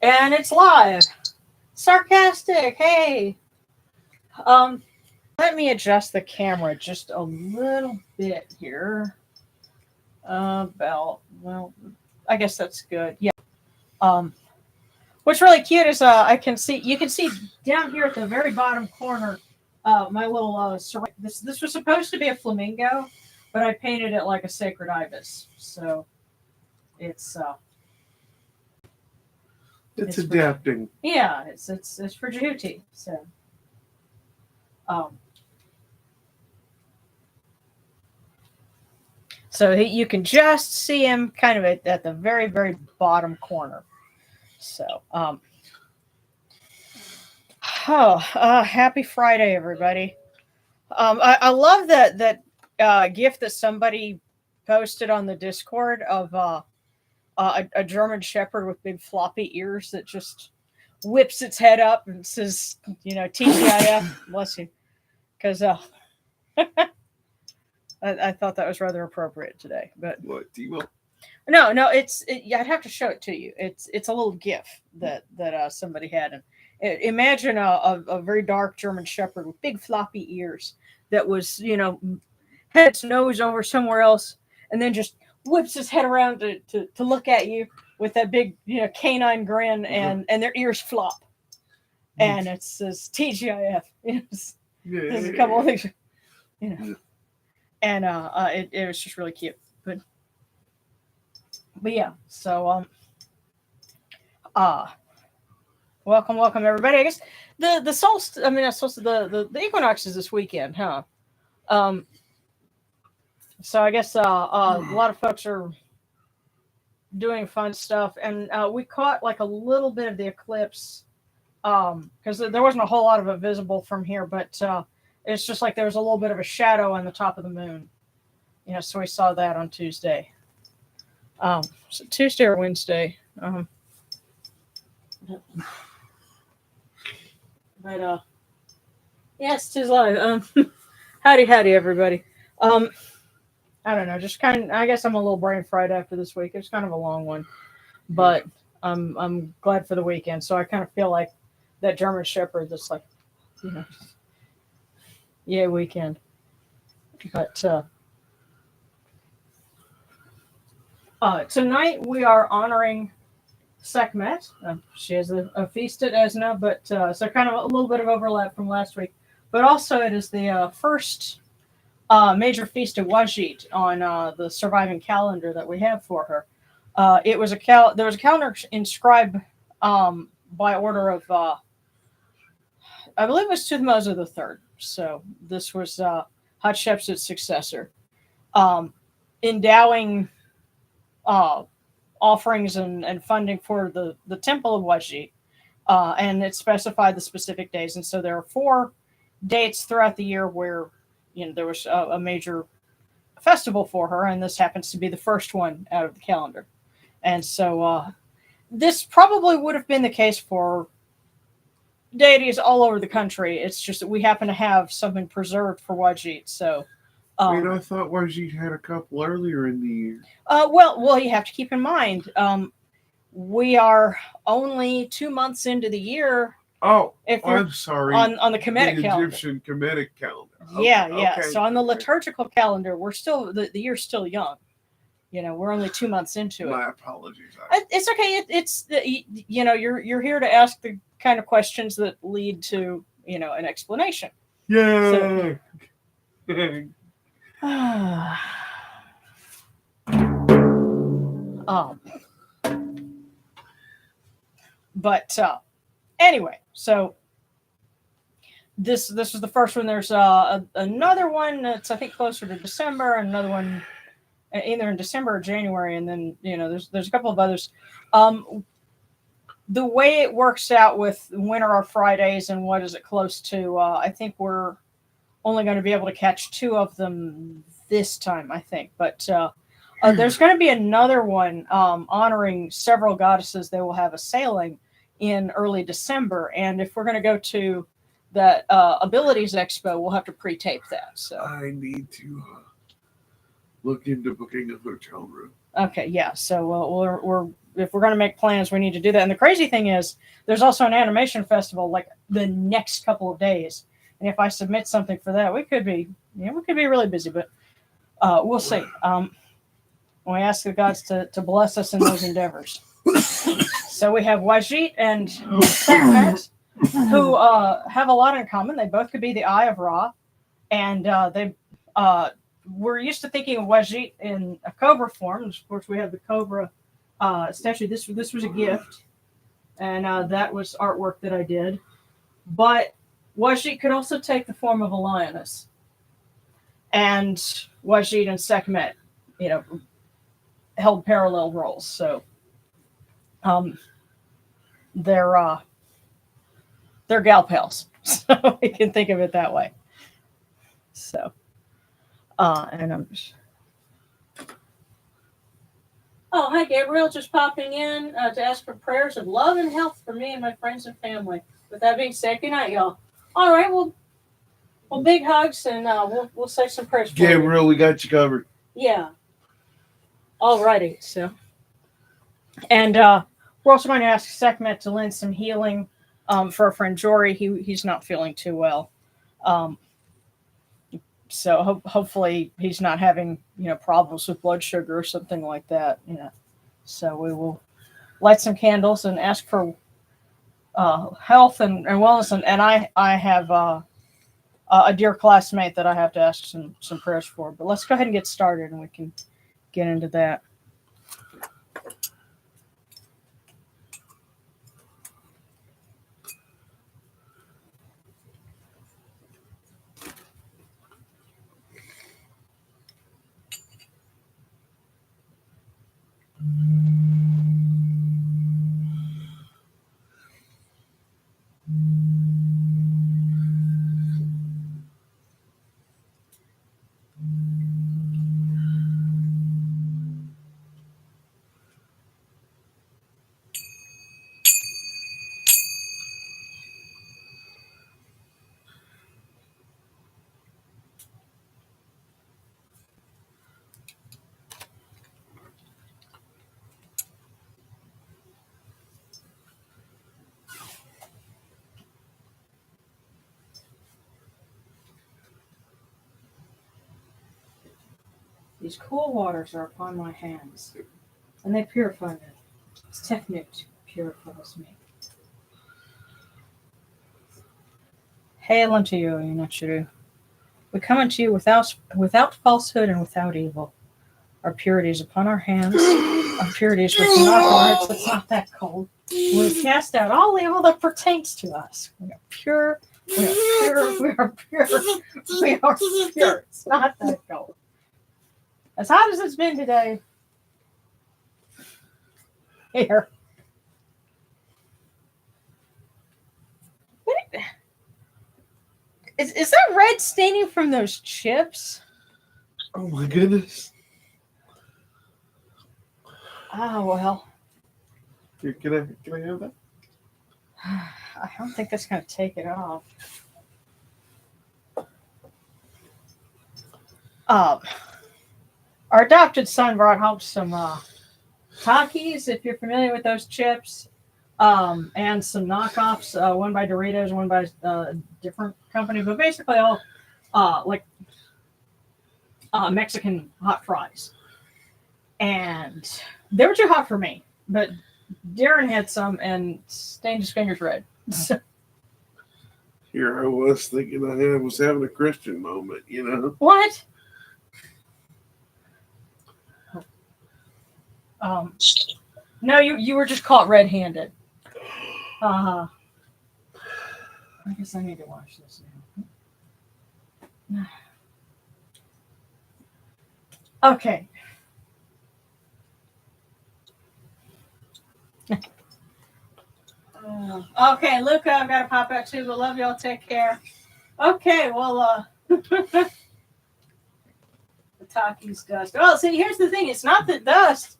And it's live. Sarcastic, hey. Let me adjust the camera just a little bit here. I guess that's good. Yeah. What's really cute is you can see down here at the very bottom corner, my little this was supposed to be a flamingo, but I painted it like a sacred ibis. So it's it's adapting. It's for duty. So you can just see him kind of at the very, very bottom corner. So, happy Friday, everybody. I love that GIF that somebody posted on the Discord of a German Shepherd with big floppy ears that just whips its head up and says, TGIF, bless you. Because I thought that was rather appropriate today. But what, Timo? No, I'd have to show it to you. It's a little GIF that somebody had. And imagine a very dark German Shepherd with big floppy ears that was, had its nose over somewhere else and then just whips his head around to look at you with that big, canine grin and their ears flop. And it says TGIF. There's a couple of things, And it was just really cute. But yeah, so welcome everybody. I guess the solstice, the equinox is this weekend, huh? So I guess a lot of folks are doing fun stuff, and we caught like a little bit of the eclipse because there wasn't a whole lot of it visible from here, but it's just like there was a little bit of a shadow on the top of the moon, so we saw that on Tuesday. So Tuesday or Wednesday. But yes, 'tis live. Howdy, everybody. I don't know, just I guess I'm a little brain fried after this week. It's kind of a long one, but I'm glad for the weekend. So I kind of feel like that German Shepherd that's like, yeah, weekend. But tonight we are honoring Sakhmet. She has a feast at Esna, but so kind of a little bit of overlap from last week. But also it is the first major feast of Wadjit on the surviving calendar that we have for her. It was there was a calendar inscribed by order of I believe it was Thutmose III. So this was Hatshepsut's successor, endowing offerings and funding for the temple of Wadjit, and it specified the specific days. And so there are 4 dates throughout the year where there was a major festival for her, and this happens to be the first one out of the calendar. And so this probably would have been the case for deities all over the country. It's just that we happen to have something preserved for Wadjit. So I thought Wadjit had a couple earlier in the year. Well, you have to keep in mind, we are only 2 months into the year. Oh, I'm sorry. On the Kemetic calendar. Egyptian Kemetic calendar. Yeah. Okay. So on the liturgical calendar, we're still the year's still young. We're only 2 months into it. My apologies. It's okay. It's you're here to ask the kind of questions that lead to an explanation. Yeah. But anyway, so this is the first one. There's another one that's I think closer to December, and another one either in December or January, and then there's a couple of others. The way it works out with when are our Fridays and what is it close to, I think we're only going to be able to catch 2 of them this time, I think. But there's going to be another one honoring several goddesses. They will have a sailing in early December. And if we're going to go to that Abilities Expo, we'll have to pre-tape that. So I need to look into booking a hotel room. Okay, yeah. So we're if we're going to make plans, we need to do that. And the crazy thing is, there's also an animation festival like the next couple of days. And if I submit something for that, we could be really busy, but we'll see. We ask the gods to bless us in those endeavors. So we have Wadjit and Sakhmet, who have a lot in common. They both could be the Eye of Ra, and we're used to thinking of Wadjit in a cobra form. Of course, we have the cobra statue. This was a gift, and that was artwork that I did. But Wadjit could also take the form of a lioness, and Wadjit and Sakhmet, held parallel roles. So, they're gal pals. So we can think of it that way. So, and I'm just. Oh, hi, Gabriel. Just popping in to ask for prayers of love and health for me and my friends and family. With that being said, good night, y'all. All right, well, big hugs, and we'll say some prayers for you. Gabriel, we got you covered. Yeah. Alrighty, so. And we're also going to ask Sakhmet to lend some healing for our friend Jory. He's not feeling too well. So hopefully he's not having, problems with blood sugar or something like that. So we will light some candles and ask for health and wellness. And I have a dear classmate that I have to ask some prayers for. But let's go ahead and get started, and we can get into that. These cool waters are upon my hands, and they purify me. This technique purifies me. Hail unto you, Yunachuru. We come unto you without falsehood and without evil. Our purity is upon our hands. Our purity is within our hearts. It's not that cold. We cast out all evil that pertains to us. We are pure. We are pure. We are pure. We are pure. It's not that cold. As hot as it's been today. Here. Is that red staining from those chips? Oh my goodness. Oh, well. Here, can I have that? I don't think that's going to take it off. Our adopted son brought home some Takis, if you're familiar with those chips, and some knockoffs, one by Doritos, one by a different company, but basically all Mexican hot fries. And they were too hot for me, but Darren had some and stained his fingers red. So. Here I was thinking I was having a Christian moment, What? No, you were just caught red-handed. I guess I need to wash this now. Okay. Okay, Luca, I've got to pop out too, but love y'all. Take care. Okay, well, the Taki's dust. Oh, see, here's the thing. It's not the dust.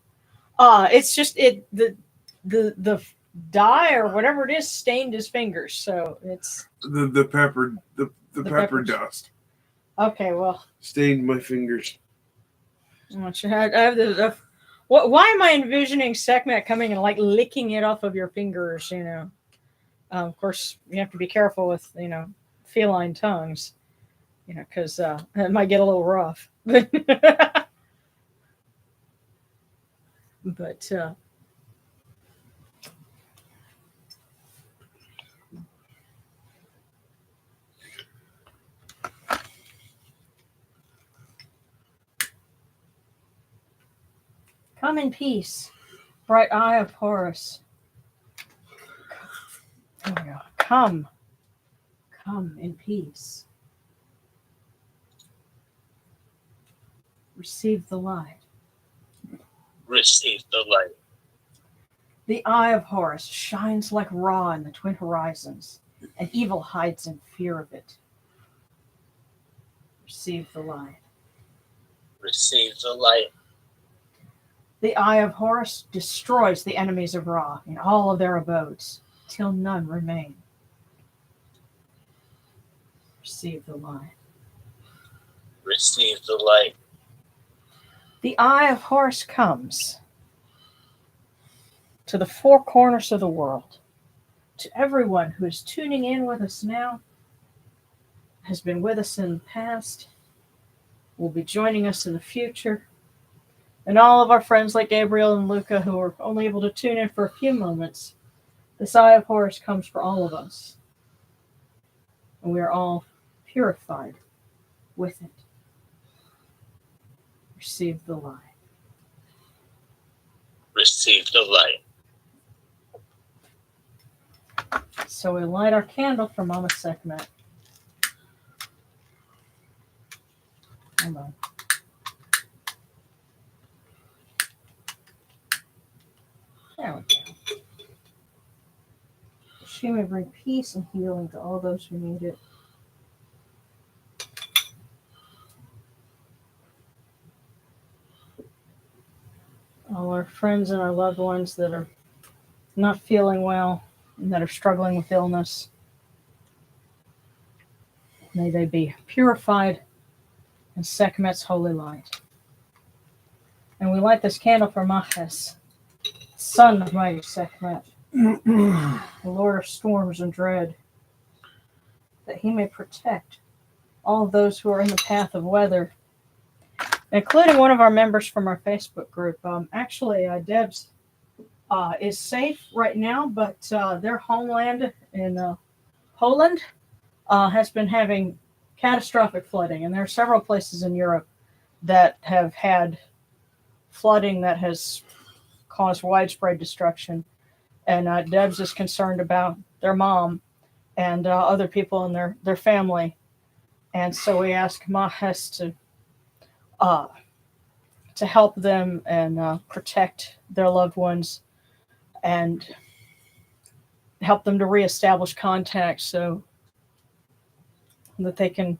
It's just the dye or whatever it is stained his fingers. So it's the pepper dust. Okay, well, stained my fingers. I have Why am I envisioning Sekhmet coming and like licking it off of your fingers? Of course, you have to be careful with feline tongues. Because it might get a little rough. But come in peace, bright eye of Horus. There we go. Come in peace. Receive the light. Receive the light. The eye of Horus shines like Ra in the twin horizons, and evil hides in fear of it. Receive the light. Receive the light. The eye of Horus destroys the enemies of Ra in all of their abodes, till none remain. Receive the light. Receive the light. The eye of Horus comes to the four corners of the world, to everyone who is tuning in with us now, has been with us in the past, will be joining us in the future, and all of our friends like Gabriel and Luca who are only able to tune in for a few moments. This eye of Horus comes for all of us, and we are all purified with it. Receive the light. Receive the light. So we light our candle for Mama Sekhmet. Hold on. There we go. She may bring peace and healing to all those who need it. All our friends and our loved ones that are not feeling well and that are struggling with illness, may they be purified in Sekhmet's holy light. And we light this candle for Mahes, son of mighty Sekhmet, the Lord of storms and dread, that he may protect all of those who are in the path of weather, including one of our members from our Facebook group. Debs is safe right now, but their homeland in Poland has been having catastrophic flooding, and there are several places in Europe that have had flooding that has caused widespread destruction. And Debs is concerned about their mom and other people in their family. And so we ask Mahes to help them and protect their loved ones and help them to reestablish contact so that they can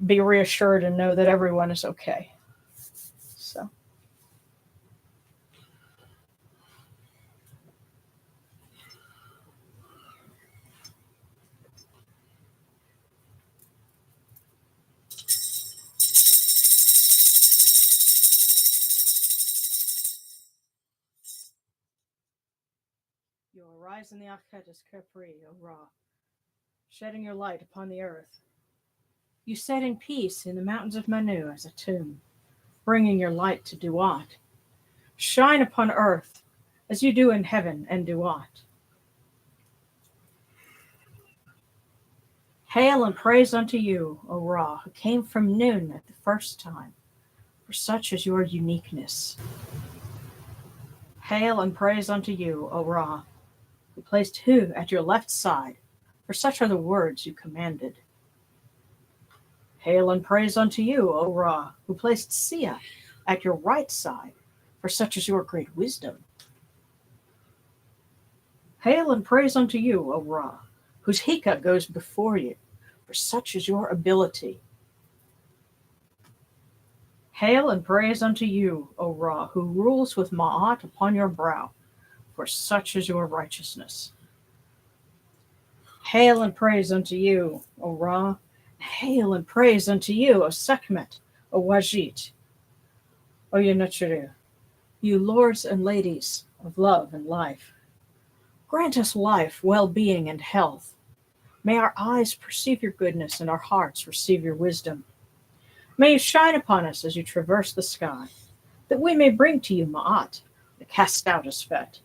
be reassured and know that everyone is okay. So. You will rise in the Akhetis Kepri, O Ra, shedding your light upon the earth. You sat in peace in the mountains of Manu as a tomb, bringing your light to Duat. Shine upon earth as you do in heaven and Duat. Hail and praise unto you, O Ra, who came from noon at the first time, for such is your uniqueness. Hail and praise unto you, O Ra, who placed Hu at your left side, for such are the words you commanded. Hail and praise unto you, O Ra, who placed Sia at your right side, for such is your great wisdom. Hail and praise unto you, O Ra, whose Hika goes before you, for such is your ability. Hail and praise unto you, O Ra, who rules with Ma'at upon your brow, for such is your righteousness. Hail and praise unto you, O Ra. Hail and praise unto you, O Sakhmet, O Wadjit. Oyunachuru, you lords and ladies of love and life. Grant us life, well-being, and health. May our eyes perceive your goodness and our hearts receive your wisdom. May you shine upon us as you traverse the sky, that we may bring to you Ma'at, the cast out Asfet.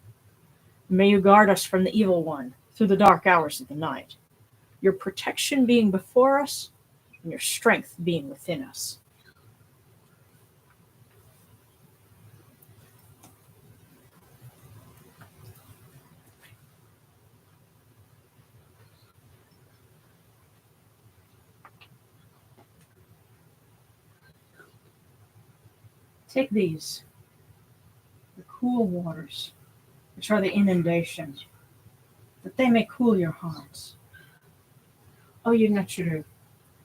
May you guard us from the evil one through the dark hours of the night, your protection being before us and your strength being within us. Take these, the cool waters, which are the inundation, that they may cool your hearts. Oyunachuru,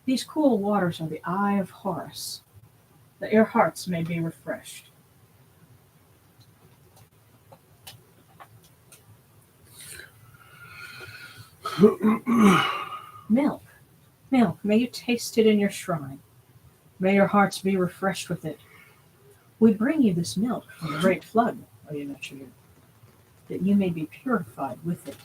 these cool waters are the eye of Horus, that your hearts may be refreshed. Milk, milk, may you taste it in your shrine. May your hearts be refreshed with it. We bring you this milk from the great flood, Oyunachuru, that you may be purified with it.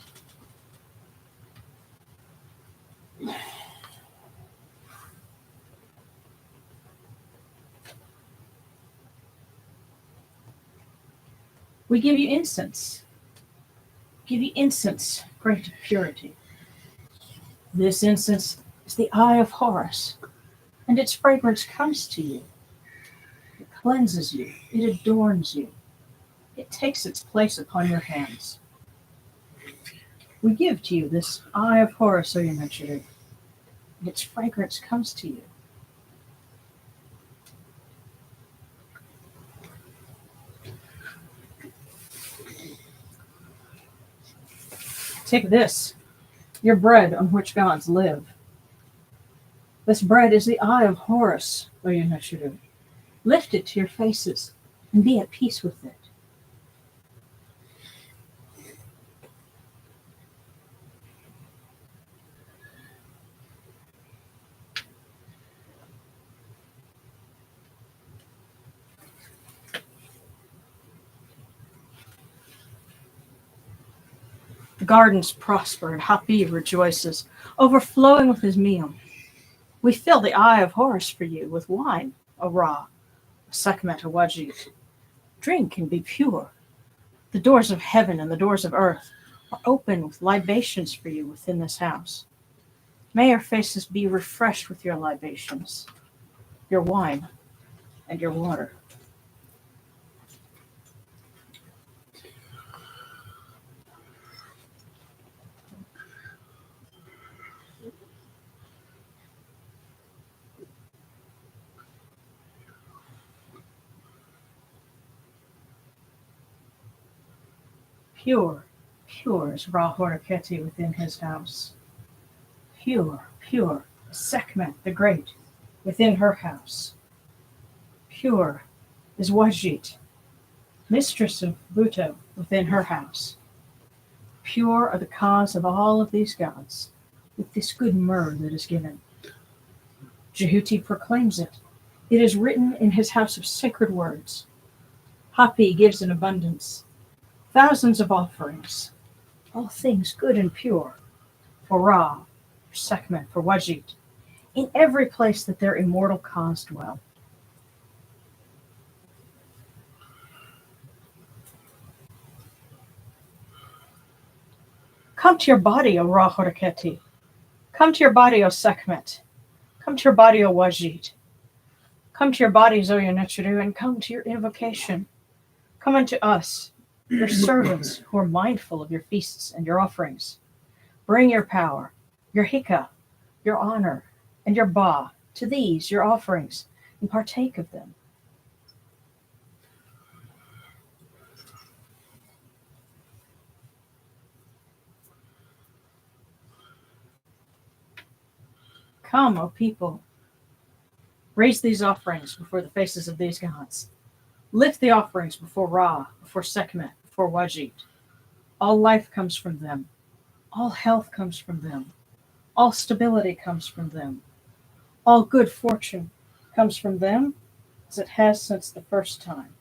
We give you incense. Give you incense, great of purity. This incense is the eye of Horus, and its fragrance comes to you. It cleanses you. It adorns you. It takes its place upon your hands. We give to you this eye of Horus, Oyunachuru, and its fragrance comes to you. Take this, your bread on which gods live. This bread is the eye of Horus, Oyunachuru. Lift it to your faces and be at peace with it. The gardens prosper and Hapi rejoices, overflowing with his meal. We fill the eye of Horus for you with wine, a Ra, a Sakhmet and Wadjit. Drink and be pure. The doors of heaven and the doors of earth are open with libations for you within this house. May your faces be refreshed with your libations, your wine, and your water. Pure, pure is Ra Horaketi within his house. Pure, pure is Sekhmet the Great within her house. Pure is Wadjit, mistress of Buto within her house. Pure are the cause of all of these gods, with this good myrrh that is given. Jehuti proclaims it. It is written in his house of sacred words. Hapi gives in abundance. Thousands of offerings, all things good and pure, for Ra, for Sekhmet, for Wadjit, in every place that their immortal cause dwell. Come to your body, O Ra Horaketi. Come to your body, O Sekhmet. Come to your body, O Wadjit. Come to your bodies, O Oyunachuru, and come to your invocation. Come unto us, your servants who are mindful of your feasts and your offerings. Bring your power, your hika, your honor, and your ba to these, your offerings, and partake of them. Come, O people, raise these offerings before the faces of these gods. Lift the offerings before Ra, before Sekhmet, before Wadjit. All life comes from them. All health comes from them. All stability comes from them. All good fortune comes from them as it has since the first time.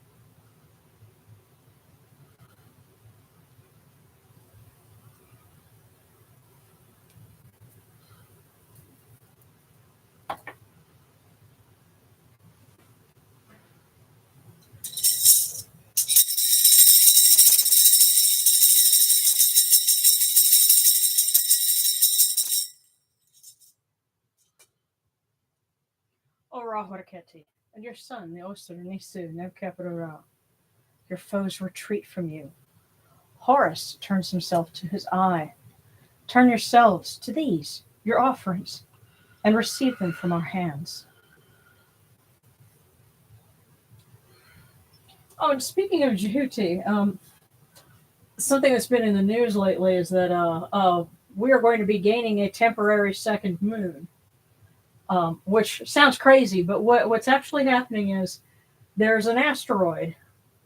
O Rahwarketi, and your son, the Osir Nisu, Nebkapara, your foes retreat from you. Horus turns himself to his eye. Turn yourselves to these, your offerings, and receive them from our hands. Oh, and speaking of Jehuti, something that's been in the news lately is that we are going to be gaining a temporary second moon, which sounds crazy, but what's actually happening is there's an asteroid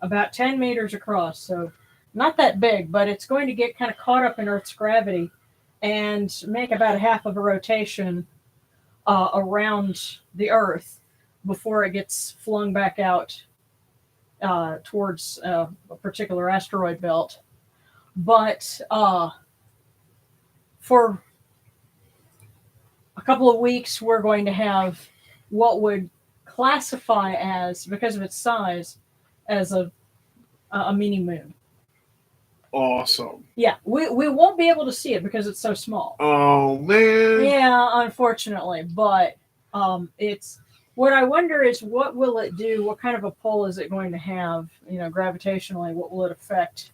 about 10 meters across, so not that big, but it's going to get kind of caught up in Earth's gravity and make about a half of a rotation around the Earth before it gets flung back out towards a particular asteroid belt. But for a couple of weeks, we're going to have what would classify as, because of its size, as a mini moon. Awesome. Yeah, we won't be able to see it because it's so small. Oh, man. Yeah, unfortunately. But it's what I wonder is, what will it do? What kind of a pull is it going to have? You know, gravitationally, what will it affect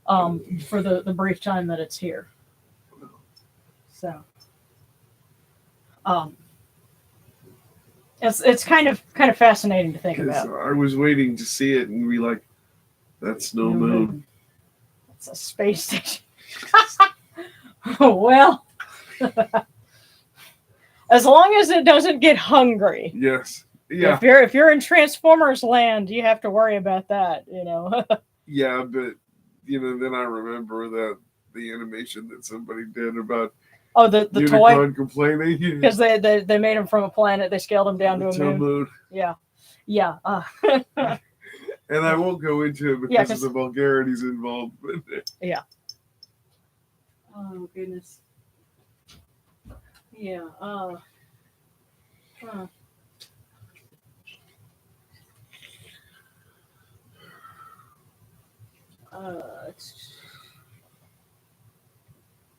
for the brief time that it's here? So, it's kind of fascinating to think about. I was waiting to see it and be like, that's no moon. It's a space station. Well, as long as it doesn't get hungry. Yes. Yeah. If you're in Transformers land, you have to worry about that, you know. Yeah, but then I remember that the animation that somebody did about the Unicron toy complaining because they made him from a planet, they scaled him down to a moon. Yeah. And I won't go into it because of the vulgarities involved. Yeah. Oh goodness. Yeah.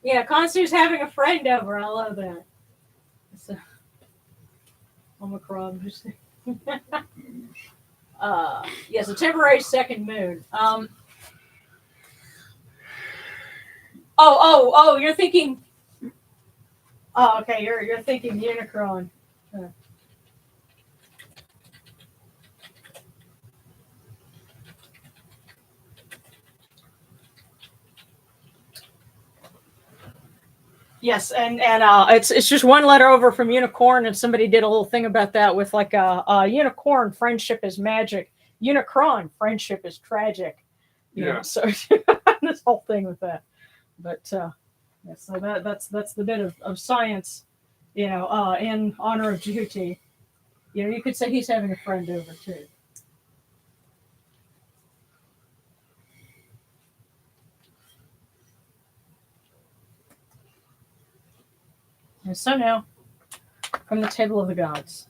Yeah, Consu's having a friend over. I love that. So, Omicron. Yes, a temporary second moon. Oh, you're thinking. Oh, okay, you're thinking Unicron. Yes, and it's just one letter over from unicorn, and somebody did a little thing about that with like a unicorn friendship is magic, Unicron friendship is tragic. You know, so this whole thing with that. But so that's the bit of science, in honor of Jehuti. You could say he's having a friend over too. And so now, from the table of the gods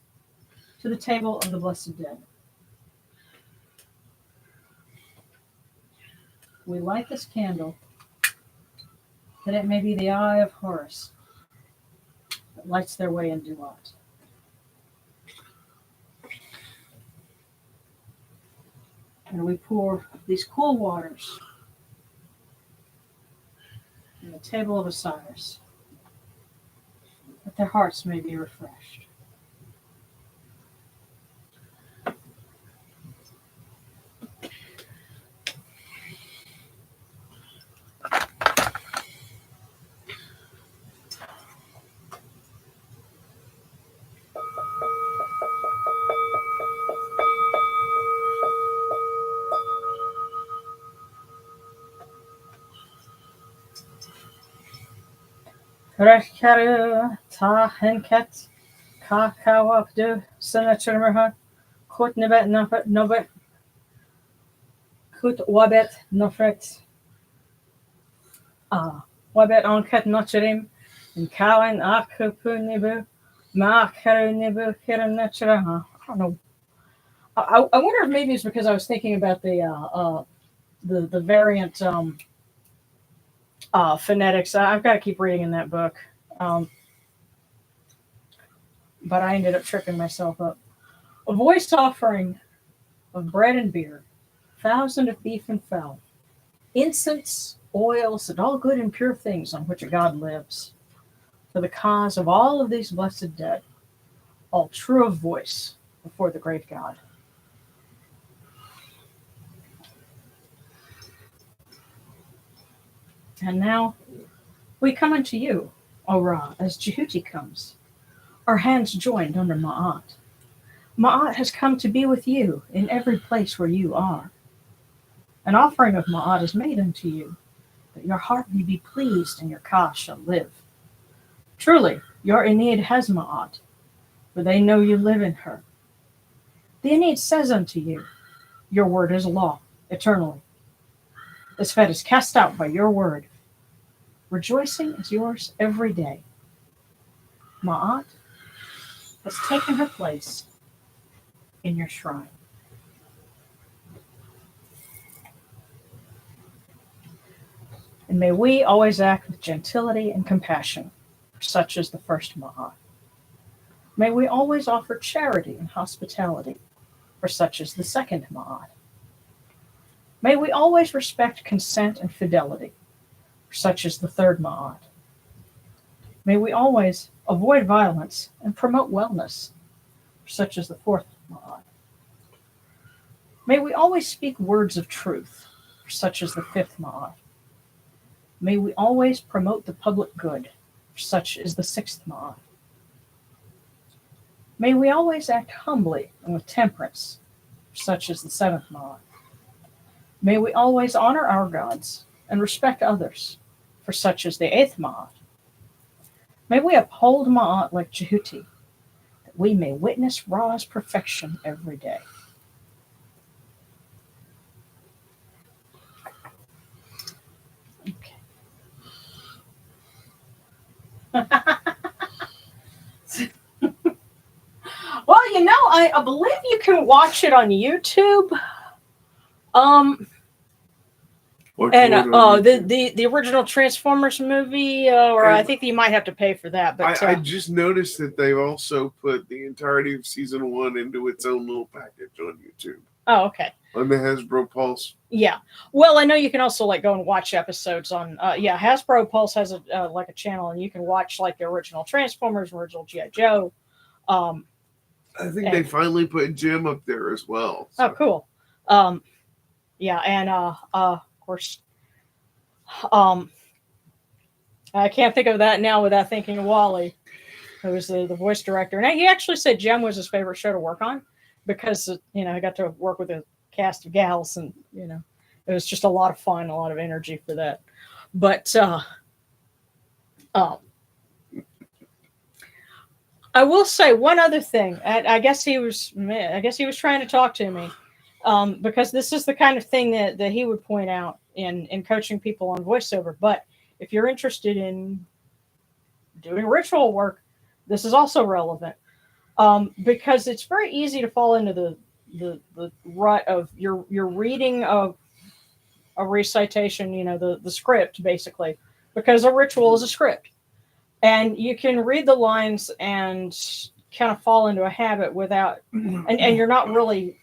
to the table of the blessed dead, we light this candle that it may be the eye of Horus that lights their way in Duat. And we pour these cool waters on the table of Osiris, that their hearts may be refreshed. Rekaru ta henket kakawabdu senaturmerha Kut nibet nobet. Kut wabet nofret. Wabet onket nocherim. And kawan akupu nibu. Ma keru nibu kirim nechra. I don't know. I wonder if maybe it's because I was thinking about the variant phonetics. I've got to keep reading in that book. But I ended up tripping myself up. A voice offering of bread and beer, 1,000 of beef and fowl, incense, oils, and all good and pure things on which a God lives, for the cause of all of these blessed dead, all true of voice before the great God. And now we come unto you, O Ra, as Jehuti comes, our hands joined under Ma'at. Ma'at has come to be with you in every place where you are. An offering of Ma'at is made unto you, that your heart may be pleased and your Ka shall live. Truly, your Enid has Ma'at, for they know you live in her. The Enid says unto you, your word is law, eternally. This fed is cast out by your word. Rejoicing is yours every day. Ma'at has taken her place in your shrine. And may we always act with gentility and compassion, for such is the first Ma'at. May we always offer charity and hospitality, for such is the second Ma'at. May we always respect consent and fidelity, for such is the third Ma'at. May we always avoid violence and promote wellness, for such is the fourth Ma'at. May we always speak words of truth, for such is the fifth Ma'at. May we always promote the public good, for such is the sixth Ma'at. May we always act humbly and with temperance, for such is the seventh Ma'at. May we always honor our gods and respect others, for such is the eighth Ma'at. May we uphold Ma'at like Jehuti, that we may witness Ra's perfection every day. Okay. Well, you know, I believe you can watch it on YouTube. And the original Transformers movie, or I think you might have to pay for that. But I just noticed that they've also put the entirety of season 1 into its own little package on YouTube. Oh, okay. On the Hasbro Pulse. Yeah. Well, I know you can also like go and watch episodes on. Hasbro Pulse has a like a channel, and you can watch like the original Transformers, original G.I. Joe. I think they finally put Jim up there as well. So. Oh, cool. And of course, I can't think of that now without thinking of Wally, who was the voice director. And he actually said Jem was his favorite show to work on because, you know, I got to work with a cast of gals and, you know, it was just a lot of fun, a lot of energy for that. But I will say one other thing. I guess he was trying to talk to me. Because this is the kind of thing that he would point out in coaching people on voiceover. But if you're interested in doing ritual work, this is also relevant because it's very easy to fall into the rut of you're reading a recitation, you know, the script basically, because a ritual is a script, and you can read the lines and kind of fall into a habit without, and you're not really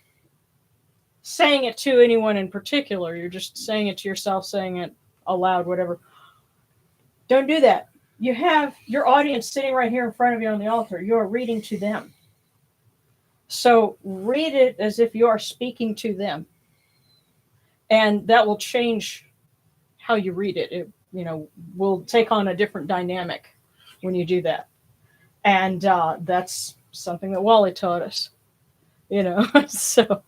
saying it to anyone in particular. You're just saying it to yourself, saying it aloud, whatever. Don't do that. You have your audience sitting right here in front of you on the altar. You are reading to them. So read it as if you are speaking to them. And that will change how you read it. It, you know, will take on a different dynamic when you do that. And that's something that Wally taught us, you know, so.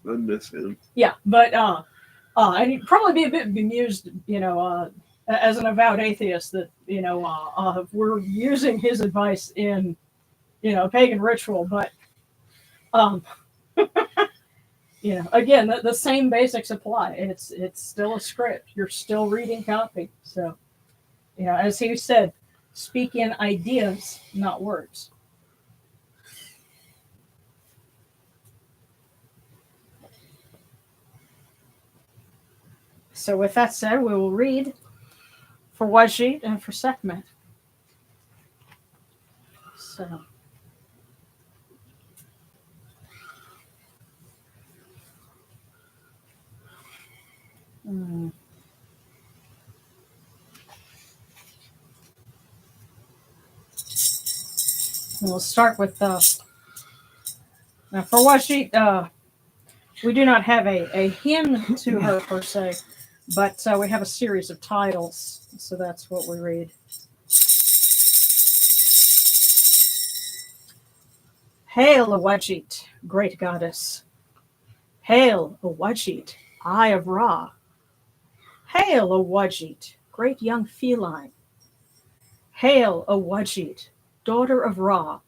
I miss him. Yeah, but and he'd probably be a bit bemused, you know, as an avowed atheist that, you know, we're using his advice in, you know, pagan ritual, but Um, again, the same basics apply. It's still a script. You're still reading copy. So, as he said, speak in ideas, not words. So with that said, we will read for Wadjit and for Sekhmet. So. We'll start with now for Wadjit, we do not have a hymn to her per se, but we have a series of titles, so that's what we read. Hail, O Wadjit, great goddess. Hail, O Wadjit, eye of Ra. Hail, O Wadjit, great young feline. Hail, O Wadjit, daughter of Ra.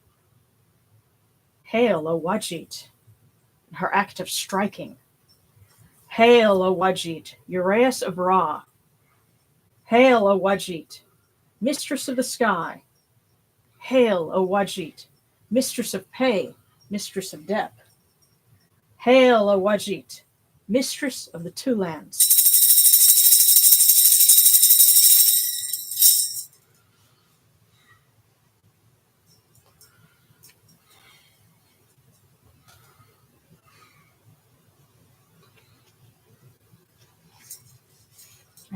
Hail, O Wadjit, her act of striking. Hail, O Wadjit, Uraeus of Ra. Hail, O Wadjit, mistress of the sky. Hail, O Wadjit, mistress of pay, mistress of depth. Hail, O Wadjit, mistress of the two lands.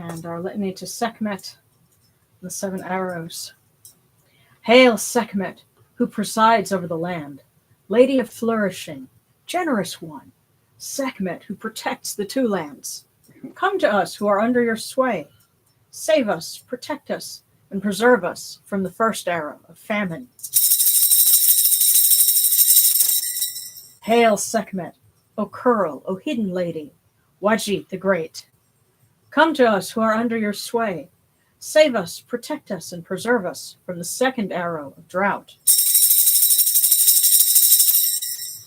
And our litany to Sekhmet, the 7 arrows. Hail, Sakhmet, who presides over the land, lady of flourishing, generous one, Sakhmet, who protects the two lands. Come to us who are under your sway. Save us, protect us, and preserve us from the first arrow of famine. Hail, Sekhmet, O Curl, O hidden lady, Wadjit the great. Come to us who are under your sway. Save us, protect us, and preserve us from the second arrow of drought.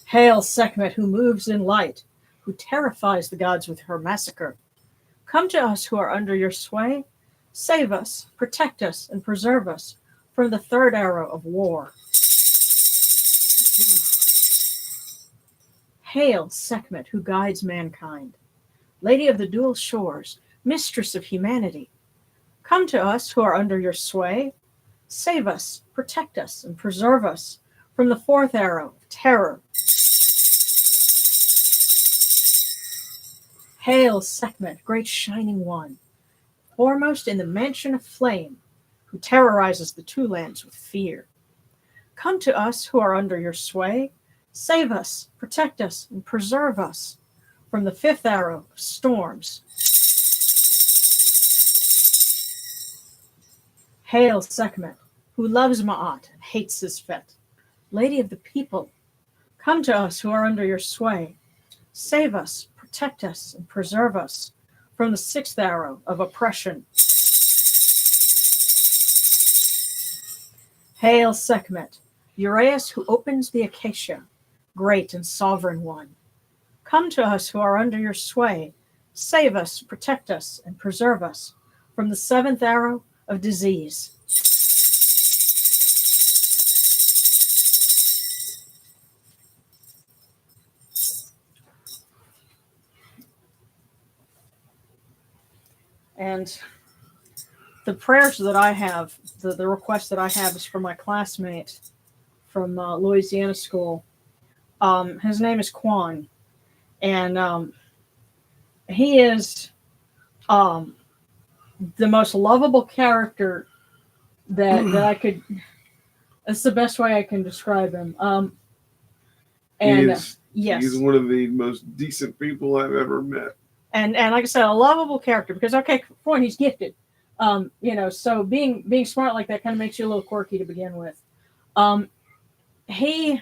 Hail, Sekhmet, who moves in light, who terrifies the gods with her massacre. Come to us who are under your sway. Save us, protect us, and preserve us from the third arrow of war. Hail, Sekhmet, who guides mankind, lady of the dual shores, mistress of humanity. Come to us who are under your sway. Save us, protect us, and preserve us from the fourth arrow of terror. Hail, Sakhmet, great shining one, foremost in the mansion of flame, who terrorizes the two lands with fear. Come to us who are under your sway. Save us, protect us, and preserve us from the fifth arrow of storms. Hail, Sekhmet, who loves Ma'at and hates Sisfet, lady of the people. Come to us who are under your sway. Save us, protect us, and preserve us from the sixth arrow of oppression. Hail, Sekhmet, Uraeus who opens the acacia, great and sovereign one. Come to us who are under your sway. Save us, protect us, and preserve us from the seventh arrow of disease. And the prayers that I have, the request that I have is for my classmate from Louisiana school. His name is Quan, and he is the most lovable character that I could. That's the best way I can describe him. Yes, he's one of the most decent people I've ever met. And like I said, a lovable character because one, he's gifted. So being smart like that kind of makes you a little quirky to begin with. He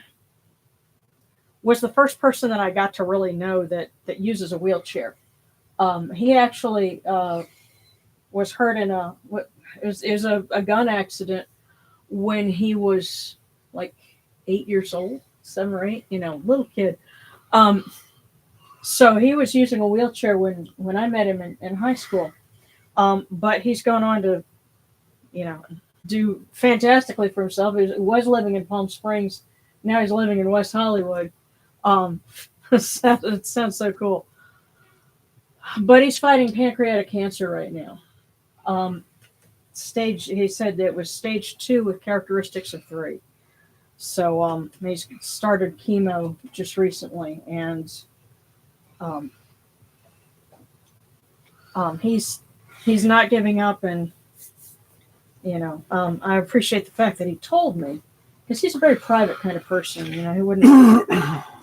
was the first person that I got to really know that uses a wheelchair. He actually was hurt in a gun accident when he was like 8 years old. 7 or 8, little kid. Um, so he was using a wheelchair when I met him in high school. But he's gone on to, you know, do fantastically for himself. He was living in Palm Springs. Now he's living in West Hollywood. It sounds so cool. But he's fighting pancreatic cancer right now. He said that it was stage 2 with characteristics of 3. So he's started chemo just recently, and he's not giving up. And I appreciate the fact that he told me, because he's a very private kind of person. He wouldn't.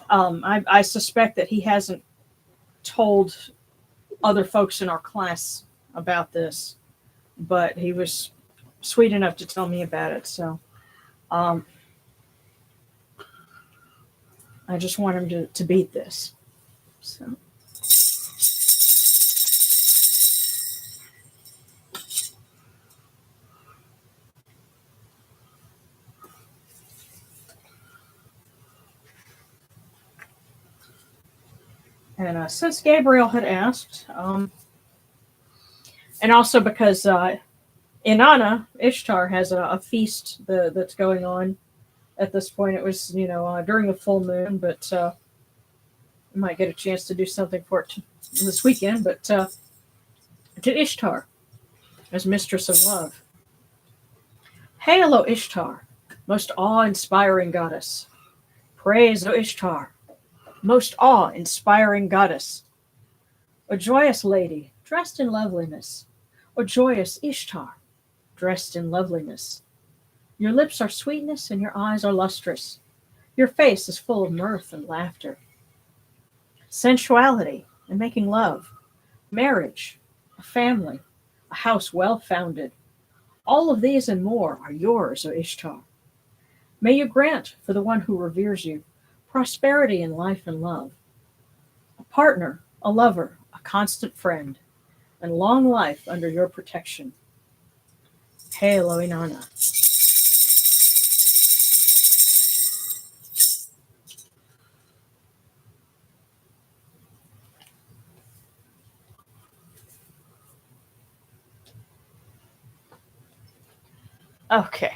I suspect that he hasn't told other folks in our class about this, but he was sweet enough to tell me about it. So I just want him to beat this. So. And since Gabriel had asked, and also because Inanna, Ishtar, has a feast that's going on at this point. It was, during the full moon, but we might get a chance to do something for it this weekend. But to Ishtar, as mistress of love. Hail, O Ishtar, most awe-inspiring goddess. Praise, O Ishtar, most awe-inspiring goddess. O joyous lady, dressed in loveliness. O joyous Ishtar, dressed in loveliness. Your lips are sweetness and your eyes are lustrous. Your face is full of mirth and laughter. Sensuality and making love, marriage, a family, a house well founded. All of these and more are yours, O Ishtar. May you grant for the one who reveres you prosperity in life and love, a partner, a lover, a constant friend, and long life under your protection. Hail, O Inanna. Okay.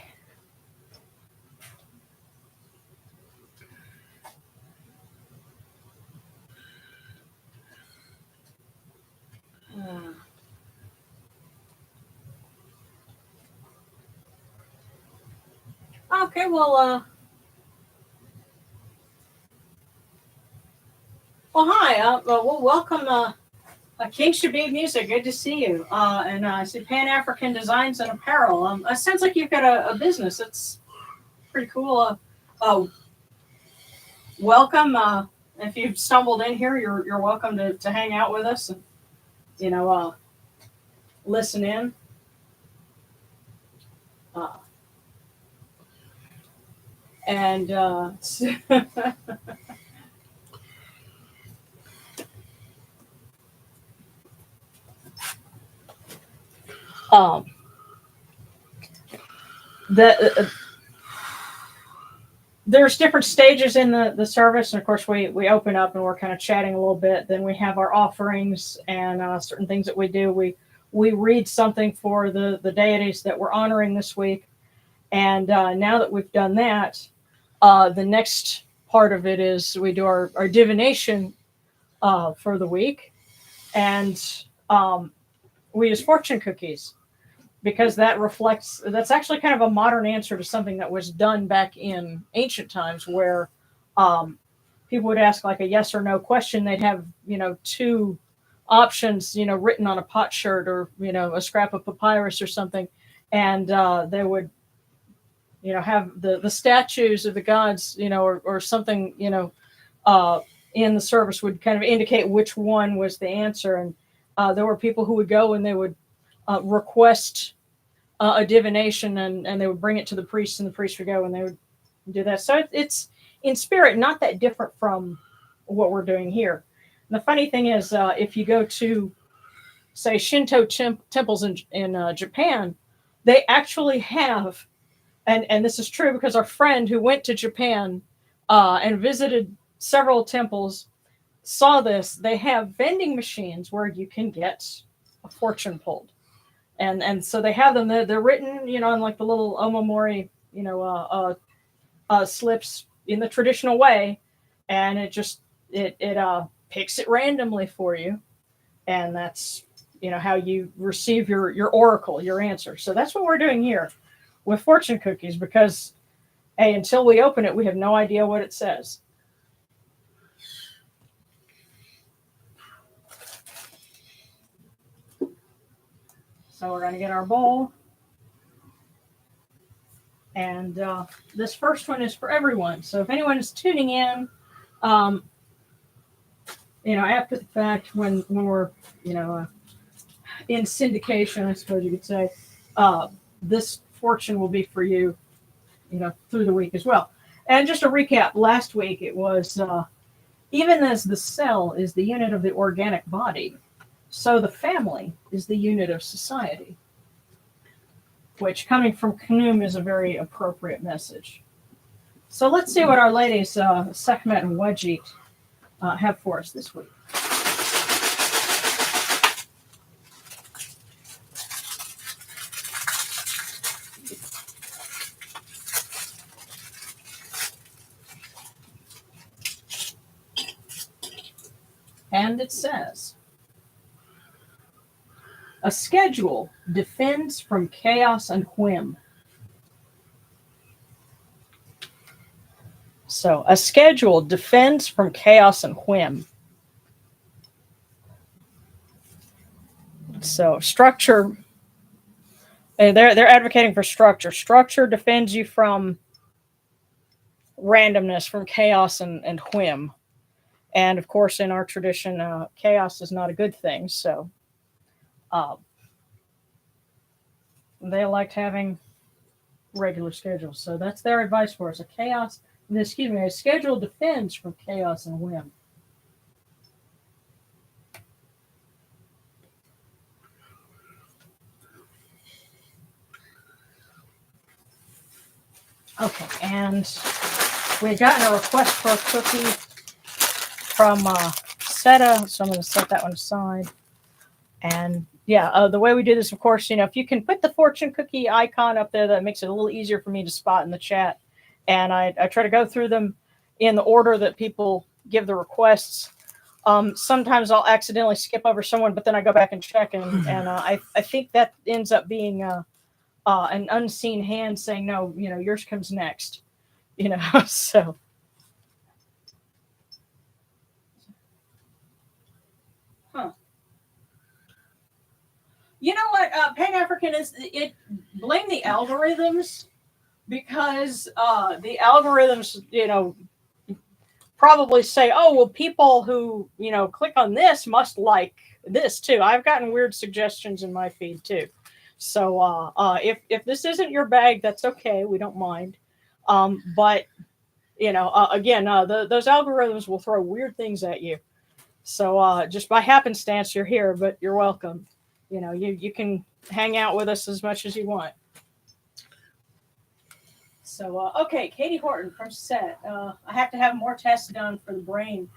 Okay, well, hi, welcome, King Shabib Music. Good to see you. And I see Pan African Designs and Apparel. It sounds like you've got a business. It's pretty cool. Welcome. If you've stumbled in here, you're welcome to hang out with us and listen in. And there's different stages in the service, and of course we open up and we're kind of chatting a little bit. Then we have our offerings and certain things that we do. We read something for the deities that we're honoring this week, and now that we've done that, the next part of it is we do our divination for the week, and we use fortune cookies, because that's actually kind of a modern answer to something that was done back in ancient times, where people would ask like a yes or no question. They'd have, 2 options, written on a potsherd or, a scrap of papyrus or something. And they would, have the statues of the gods, or something, in the service would kind of indicate which one was the answer. And there were people who would go and they would request a divination, and they would bring it to the priest, and the priest would go and they would do that. So it's in spirit not that different from what we're doing here. And the funny thing is, if you go to, say, Shinto temples in Japan, they actually have, and this is true because our friend who went to Japan and visited several temples, saw this. They have vending machines where you can get a fortune pulled. And so they have them. They're written, in like the little omamori, slips in the traditional way, and it picks it randomly for you, and that's how you receive your oracle, your answer. So that's what we're doing here with fortune cookies, because until we open it, we have no idea what it says. So we're going to get our bowl. And this first one is for everyone. So if anyone is tuning in, after the fact, when we're, in syndication, I suppose you could say, this fortune will be for you, through the week as well. And just a recap, last week it was, even as the cell is the unit of the organic body, so the family is the unit of society, which, coming from Khnum, is a very appropriate message. So let's see what our ladies, Sakhmet and Wadjit, have for us this week. And it says, a schedule defends from chaos and whim. So, a schedule defends from chaos and whim. So, structure, they're advocating for structure. Structure defends you from randomness, from chaos and whim. And, of course, in our tradition, chaos is not a good thing, so they liked having regular schedules. So that's their advice for us. A schedule defends from chaos and whim. Okay, and we've gotten a request for a cookie from Seta, so I'm going to set that one aside. And the way we do this, of course, if you can put the fortune cookie icon up there, that makes it a little easier for me to spot in the chat. And I try to go through them in the order that people give the requests. Sometimes I'll accidentally skip over someone, but then I go back and check, and I think that ends up being an unseen hand saying, no, yours comes next. So. Huh. You know what? Pan-African blame the algorithms, because the algorithms, probably say, oh, well, people who, click on this must like this too. I've gotten weird suggestions in my feed too. So if this isn't your bag, that's okay. We don't mind. But, again, those algorithms will throw weird things at you. So just by happenstance, you're here, but you're welcome. You can hang out with us as much as you want. So, okay, Katie Horton from SET. I have to have more tests done for the brain,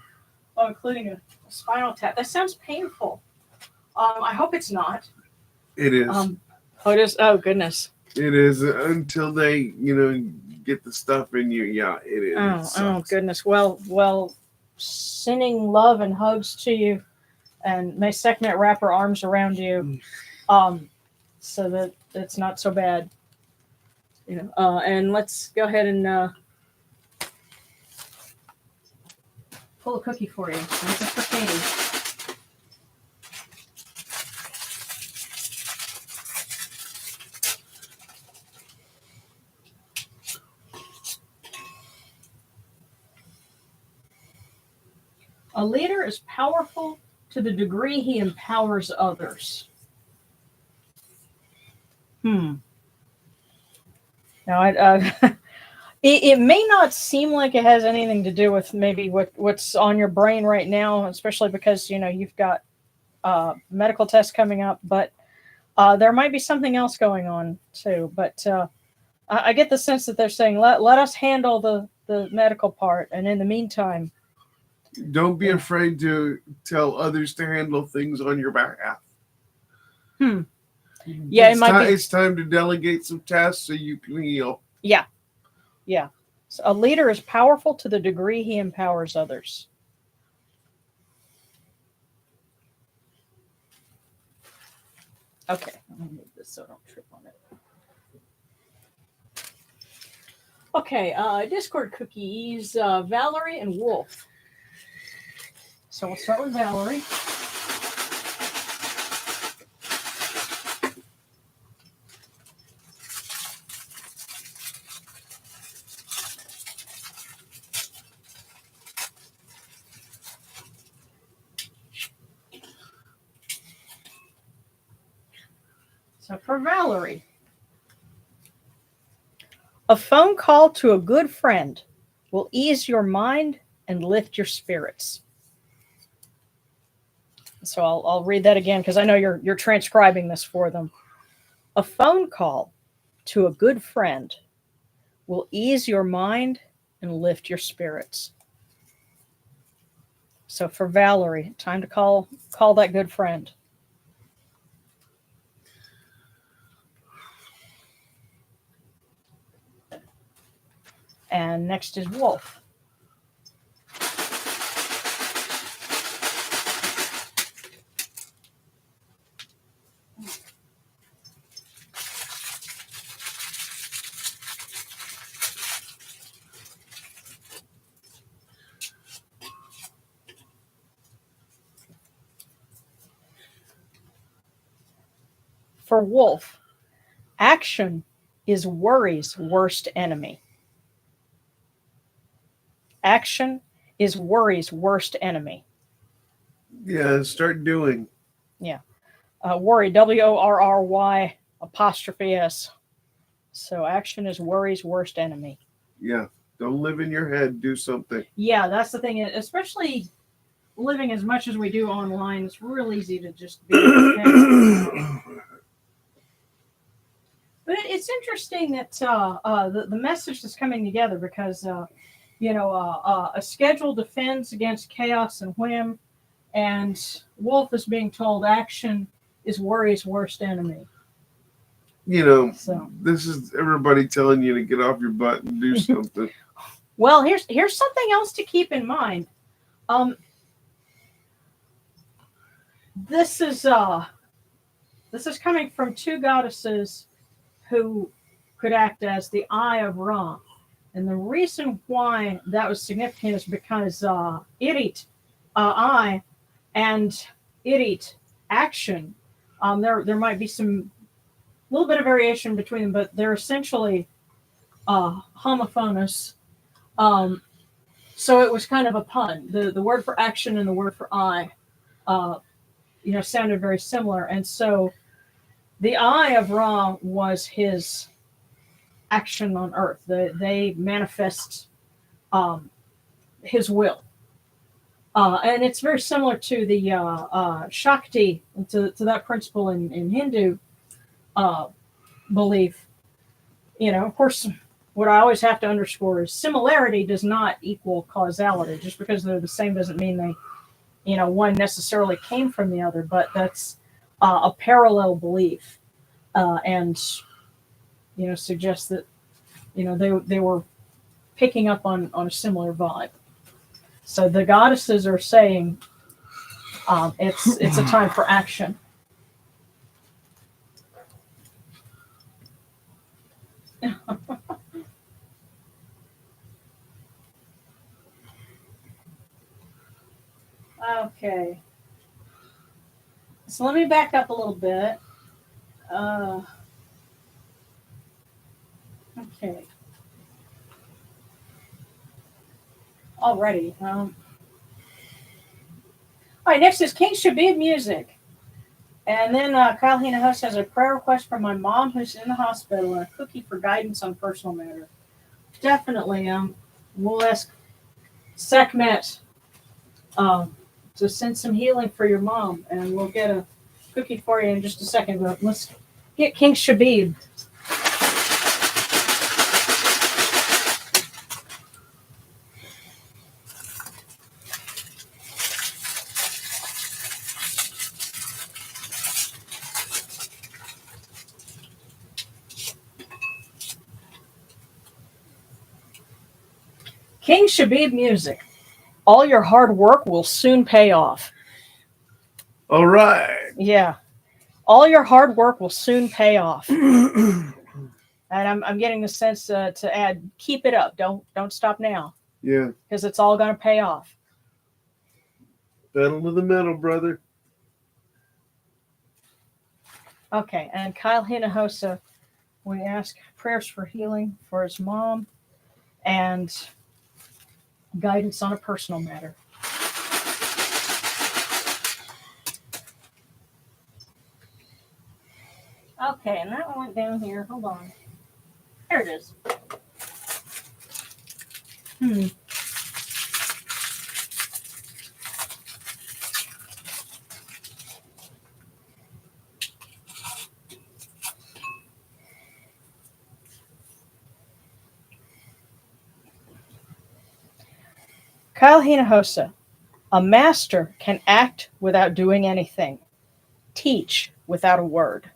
including a spinal tap. That sounds painful. I hope it's not. It is. It is? Oh, goodness. It is, until they, get the stuff in you. Yeah, it is. Oh, goodness. Well, sending love and hugs to you, and may Sekhmet wrap her arms around you, so that it's not so bad. And let's go ahead and pull a cookie for you. This is for Katie. A leader is powerful to the degree he empowers others. Now, it may not seem like it has anything to do with maybe what's on your brain right now, especially because, you've got medical tests coming up, but there might be something else going on too. But I get the sense that they're saying, let us handle the medical part. And in the meantime, Don't be afraid to tell others to handle things on your behalf. Yeah, it might be. It's time to delegate some tasks so you can heal. Yeah. So a leader is powerful to the degree he empowers others. Okay, I'm gonna move this so I don't trip on it. Okay, Discord cookies, Valerie and Wolf. So we'll start with Valerie. So for Valerie, a phone call to a good friend will ease your mind and lift your spirits. So I'll read that again because I know you're transcribing this for them. A phone call to a good friend will ease your mind and lift your spirits. So for Valerie, time to call that good friend. And next is Wolf. For Wolf, action is worry's worst enemy. Action is worry's worst enemy. Yeah, start doing. Yeah. Worry, WORRY apostrophe S. So action is worry's worst enemy. Yeah, don't live in your head. Do something. Yeah, that's the thing. Especially living as much as we do online, it's real easy to just be But it's interesting that the message is coming together because, a schedule defends against chaos and whim, and Wolf is being told action is worry's worst enemy. So this is everybody telling you to get off your butt and do something. Well, here's something else to keep in mind. This is coming from two goddesses who could act as the Eye of Ra. And the reason why that was significant is because Irit, eye, and Irit, action, there might be some little bit of variation between them, but they're essentially homophonous. So it was kind of a pun. The word for action and the word for eye, sounded very similar. And so the Eye of Ra was his action on earth. They manifest his will. And it's very similar to the Shakti, to that principle in Hindu belief. Of course, what I always have to underscore is similarity does not equal causality. Just because they're the same doesn't mean they, one necessarily came from the other, but that's a parallel belief, and suggests that they were picking up on a similar vibe. So the goddesses are saying it's a time for action. Okay. So let me back up a little bit. Okay. Alrighty. All right, next is King Shabib Music. And then Kyle Hinahost has a prayer request from my mom who's in the hospital and a cookie for guidance on personal matter. Definitely. We'll ask Sakhmet to send some healing for your mom, and we'll get a cookie for you in just a second. But let's get King Shabib. King Shabib music. All your hard work will soon pay off. All right. Yeah. All your hard work will soon pay off. And I'm getting the sense to add, keep it up. Don't stop now. Yeah. Because it's all going to pay off. Pedal to the metal, brother. Okay, and Kyle Hinojosa, we ask prayers for healing for his mom and guidance on a personal matter. Okay, and that one went down here. Hold on. There it is. Kyle Hinojosa, a master can act without doing anything, teach without a word.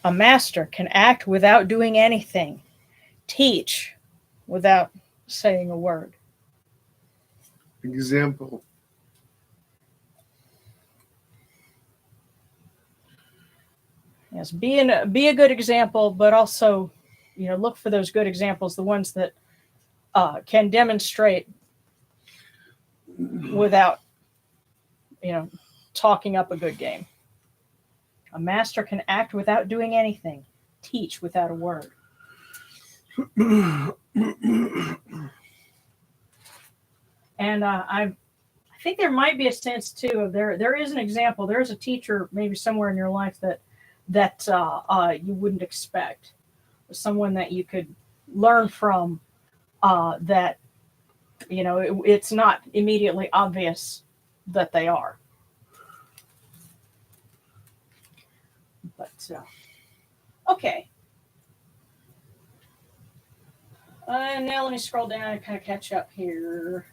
A master can act without doing anything, teach without saying a word. Example. Yes, be a good example, but also, look for those good examples, the ones that can demonstrate without, talking up a good game. A master can act without doing anything, teach without a word. And I think there might be a sense too of there is an example. There is a teacher maybe somewhere in your life that you wouldn't expect, someone that you could learn from. That it's not immediately obvious that they are. But okay. Now let me scroll down and kind of catch up here.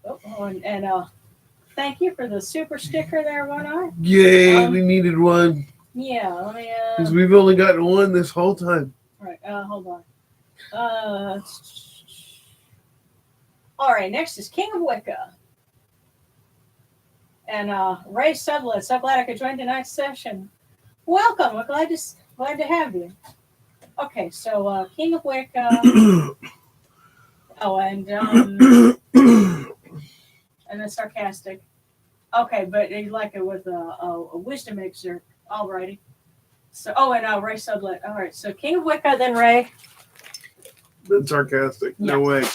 And thank you for the super sticker there, One Eye. Yay, we needed one. Yeah, let me. Because we've only gotten one this whole time. All right, hold on. All right, next is King of Wicca. And Ray Sublet, so glad I could join tonight's session. Welcome, we're glad to have you. Okay, so King of Wicca. And then sarcastic. Okay, but you like it with a wisdom mixer. Alrighty. So, and Ray Sublet. All right, so King of Wicca, then Ray. Then sarcastic. Yeah. No way.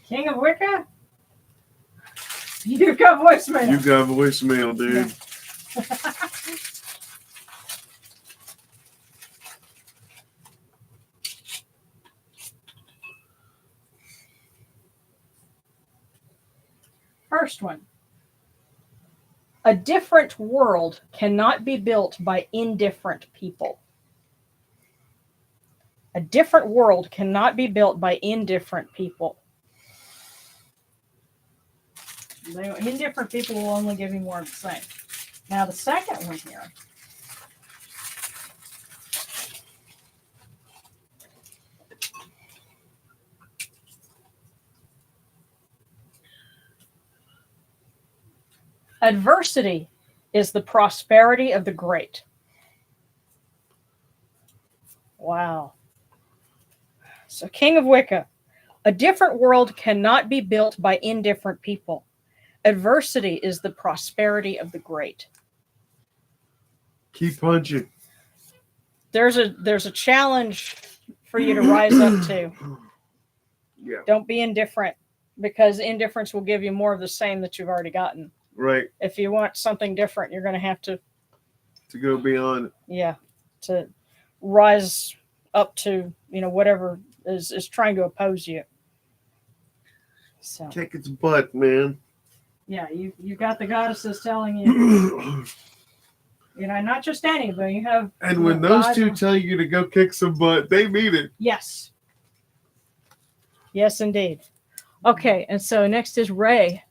King of Wicca? You got voicemail. You got voicemail, dude. Yeah. First one. A different world cannot be built by indifferent people. A different world cannot be built by indifferent people. Indifferent people will only give you more of the same. Now the second one here. Adversity is the prosperity of the great. Wow. So King of Wicca, a different world cannot be built by indifferent people. Adversity is the prosperity of the great. Keep punching. There's a challenge for you to rise up to. Yeah. Don't be indifferent, because indifference will give you more of the same that you've already gotten. Right. If you want something different, you're going to have to go beyond. Yeah, to rise up to whatever is trying to oppose you. So Kick its butt, man. yeah, you got the goddesses telling you. Not just any, but you have. And when those two tell you to go kick some butt, they mean it. Yes. Yes, indeed. Okay, and so next is Ray.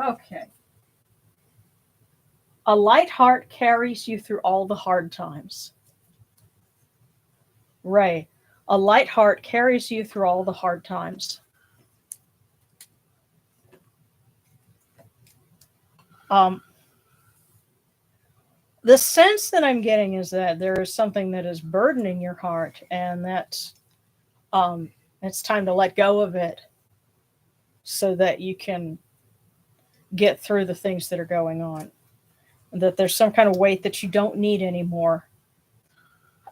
Okay. A light heart carries you through all the hard times. Ray, a light heart carries you through all the hard times. Um, the sense that I'm getting is that there is something that is burdening your heart, and that it's time to let go of it so that you can get through the things that are going on. That there's some kind of weight that you don't need anymore,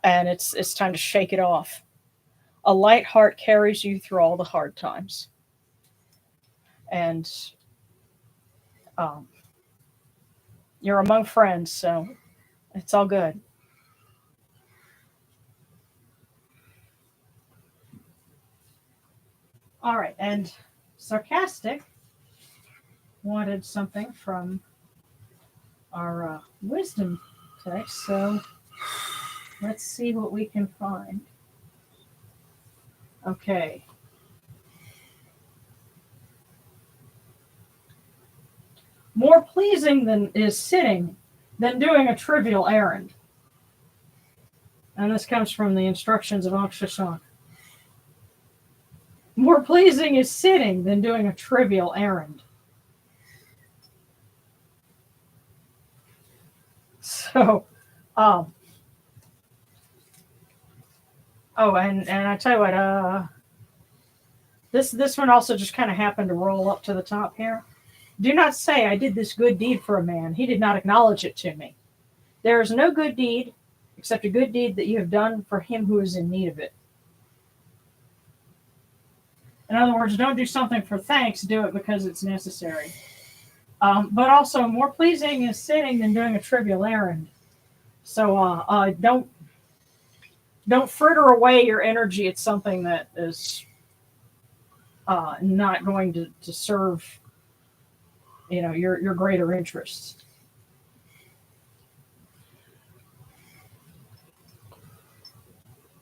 and it's time to shake it off. A light heart carries you through all the hard times, and um, you're among friends, so it's all good. All right, and sarcastic wanted something from our wisdom text, so let's see what we can find. Okay. More pleasing than is sitting than doing a trivial errand. And this comes from the instructions of Ankh-Shashank. More pleasing is sitting than doing a trivial errand. So, oh, and I tell you what, this one also just kind of happened to roll up to the top here. Do not say I did this good deed for a man. He did not acknowledge it to me. There is no good deed except a good deed that you have done for him who is in need of it. In other words, don't do something for thanks, do it because it's necessary. But also, more pleasing is sitting than doing a trivial errand. So don't fritter away your energy at something that is not going to serve, your greater interests.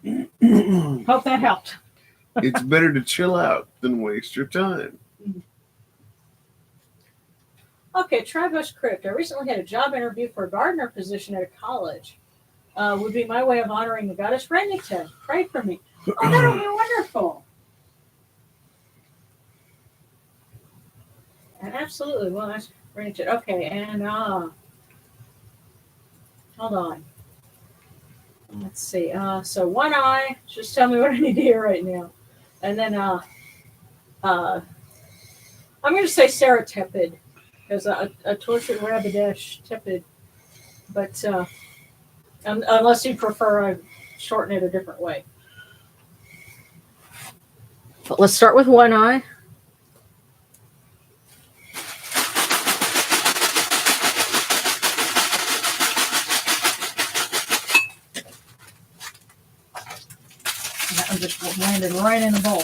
Hope that helped. It's better to chill out than waste your time. Okay, Travis Crypt. I recently had a job interview for a gardener position at a college. Would be my way of honoring the goddess Renita. Pray for me. Oh, that would be wonderful. And absolutely. Well, that's Renita. Okay, and hold on. Let's see. So one eye. Just tell me what I need to hear right now. And then I'm going to say Sarah Tepid, because a tortured Rabidesh Tepid. But unless you prefer, I shorten it a different way. But let's start with one eye. That one just landed right in the bowl.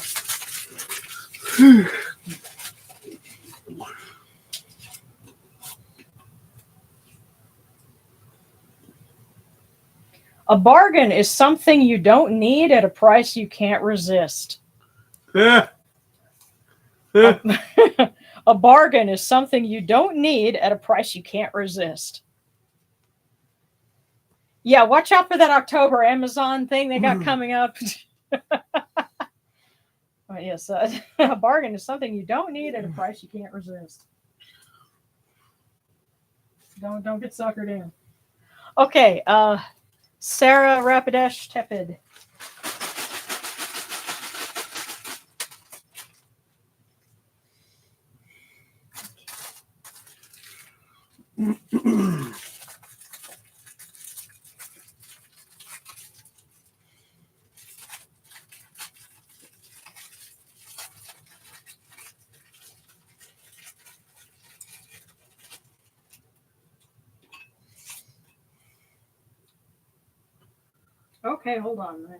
A bargain is something you don't need at a price you can't resist. A bargain is something you don't need at a price you can't resist. Yeah, watch out for that October Amazon thing they got coming up. But yes, a bargain is something you don't need at a price you can't resist. Don't get suckered in. Okay, Sarah Rapidesh Tepid. Okay, hold on. I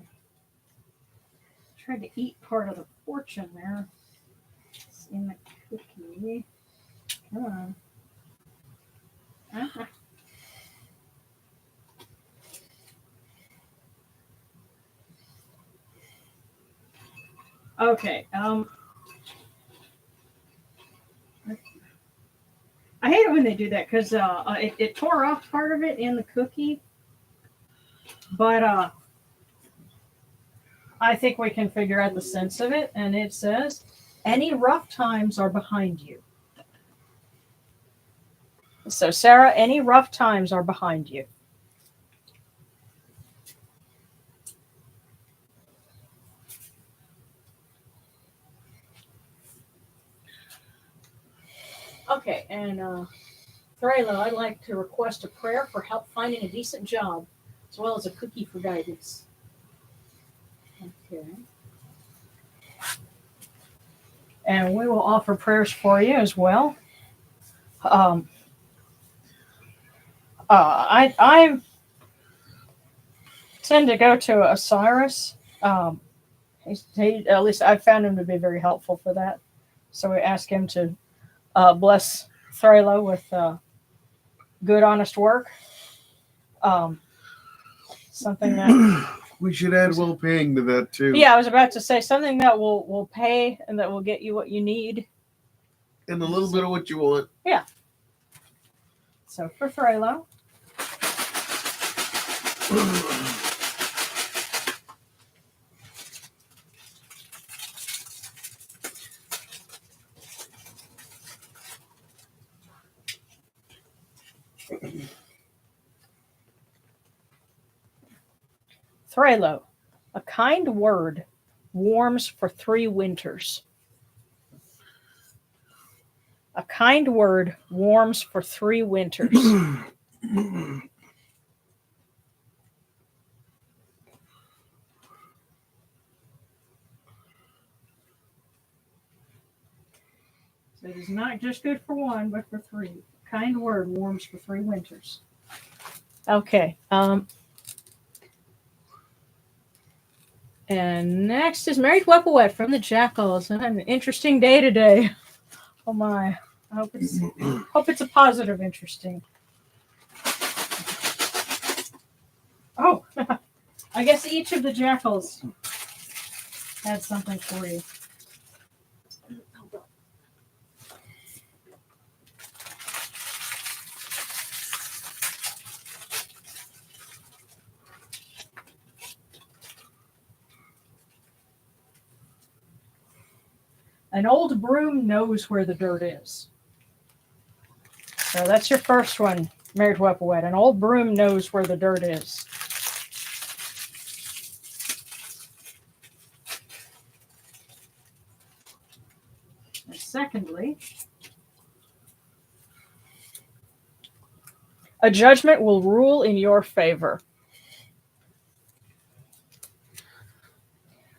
tried to eat part of the fortune there. It's in the cookie. Come on. Uh-huh. Okay. I hate it when they do that because it tore off part of it in the cookie. But I think we can figure out the sense of it. And it says, any rough times are behind you. So, Sarah, any rough times are behind you. Okay, and Thraylo, I'd like to request a prayer for help finding a decent job, as well as a cookie for guidance. Okay. And we will offer prayers for you as well. I tend to go to Osiris. He at least I've found him to be very helpful for that. So we ask him to bless Thraylo with good, honest work. Something that we should add well paying to that too. Yeah, I was about to say something that will pay and that will get you what you need. And a little bit of what you want. Yeah. So for Thraylo. Thraylo, a kind word warms for 3 winters. A kind word warms for 3 winters. So it is not just good for 1, but for 3. A kind word warms for 3 winters. Okay. And next is Married Wepawet from the Jackals. And an interesting day today. Oh my. I hope it's a positive interesting. Oh, I guess each of the Jackals had something for you. An old broom knows where the dirt is. So that's your first one, Married Wepawet. An old broom knows where the dirt is. And secondly, a judgment will rule in your favor.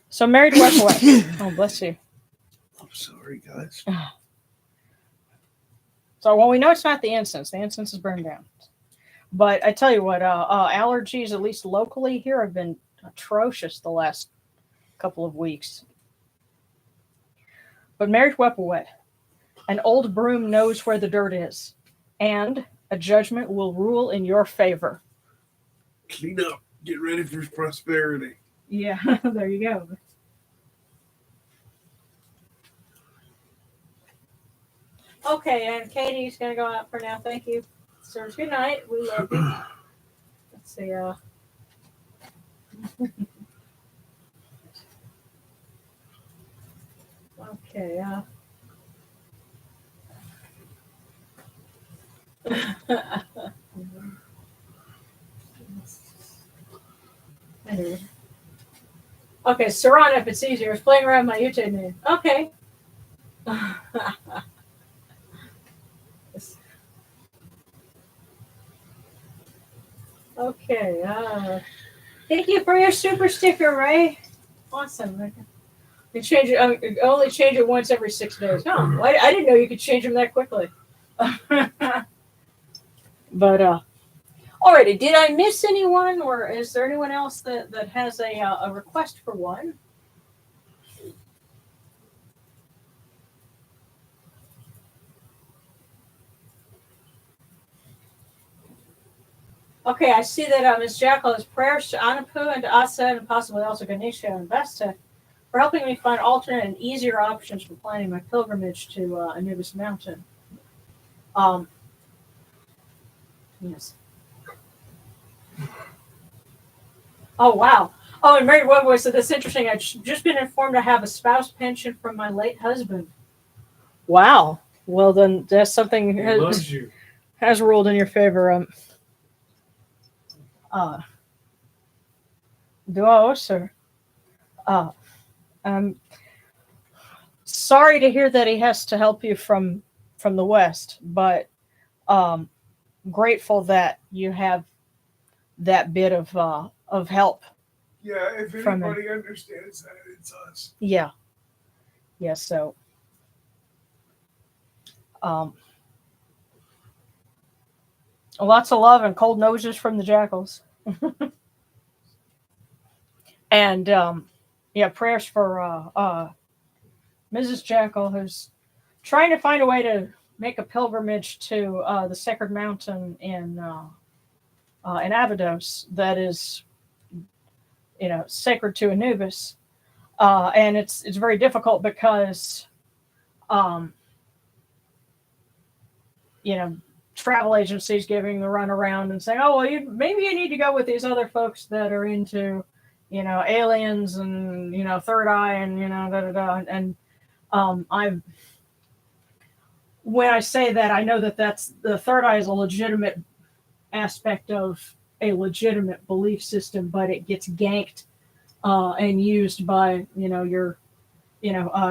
So Married Wepawet. Oh, bless you. I'm sorry, guys. So, well, we know it's not the incense. The incense is burned down. But I tell you what, allergies, at least locally here, have been atrocious the last couple of weeks. But Married Wepawet, an old broom knows where the dirt is, and a judgment will rule in your favor. Clean up. Get ready for prosperity. Yeah, there you go. Okay, and Katie's going to go out for now. Thank you. Sirs, good night. We love you. Let's see. Okay. Anyway. Okay, Saran, if it's easier, is playing around my YouTube name. Okay. Okay. Thank you for your super sticker, Ray. Awesome. You change it. Only change it once every 6 days. Oh, I didn't know you could change them that quickly. But alrighty. Did I miss anyone, or is there anyone else that has a request for one? Okay, I see that Ms. Jackal has prayers to Anapu and to Asa and possibly also Ganesha and Vesta for helping me find alternate and easier options for planning my pilgrimage to Anubis Mountain. Um, yes. Oh, wow. Oh, and Mary Webboy said, that's interesting. I've just been informed I have a spouse pension from my late husband. Wow. Well, then that's something He loves you. has ruled in your favor. Uh, Duo, sir. I'm sorry to hear that he has to help you from the West, but um, grateful that you have that bit of help. Yeah, if From anybody understands that, it's us. Yeah. Yeah, so lots of love and cold noses from the jackals. And yeah, prayers for Mrs. Jackal, who's trying to find a way to make a pilgrimage to the sacred mountain in Abydos that is, sacred to Anubis. And it's very difficult because, um, travel agencies giving the runaround and saying, "Oh, well, maybe you need to go with these other folks that are into, aliens and third eye and da da da." And I'm when I say that, I know that that's the third eye is a legitimate aspect of a legitimate belief system, but it gets ganked and used by your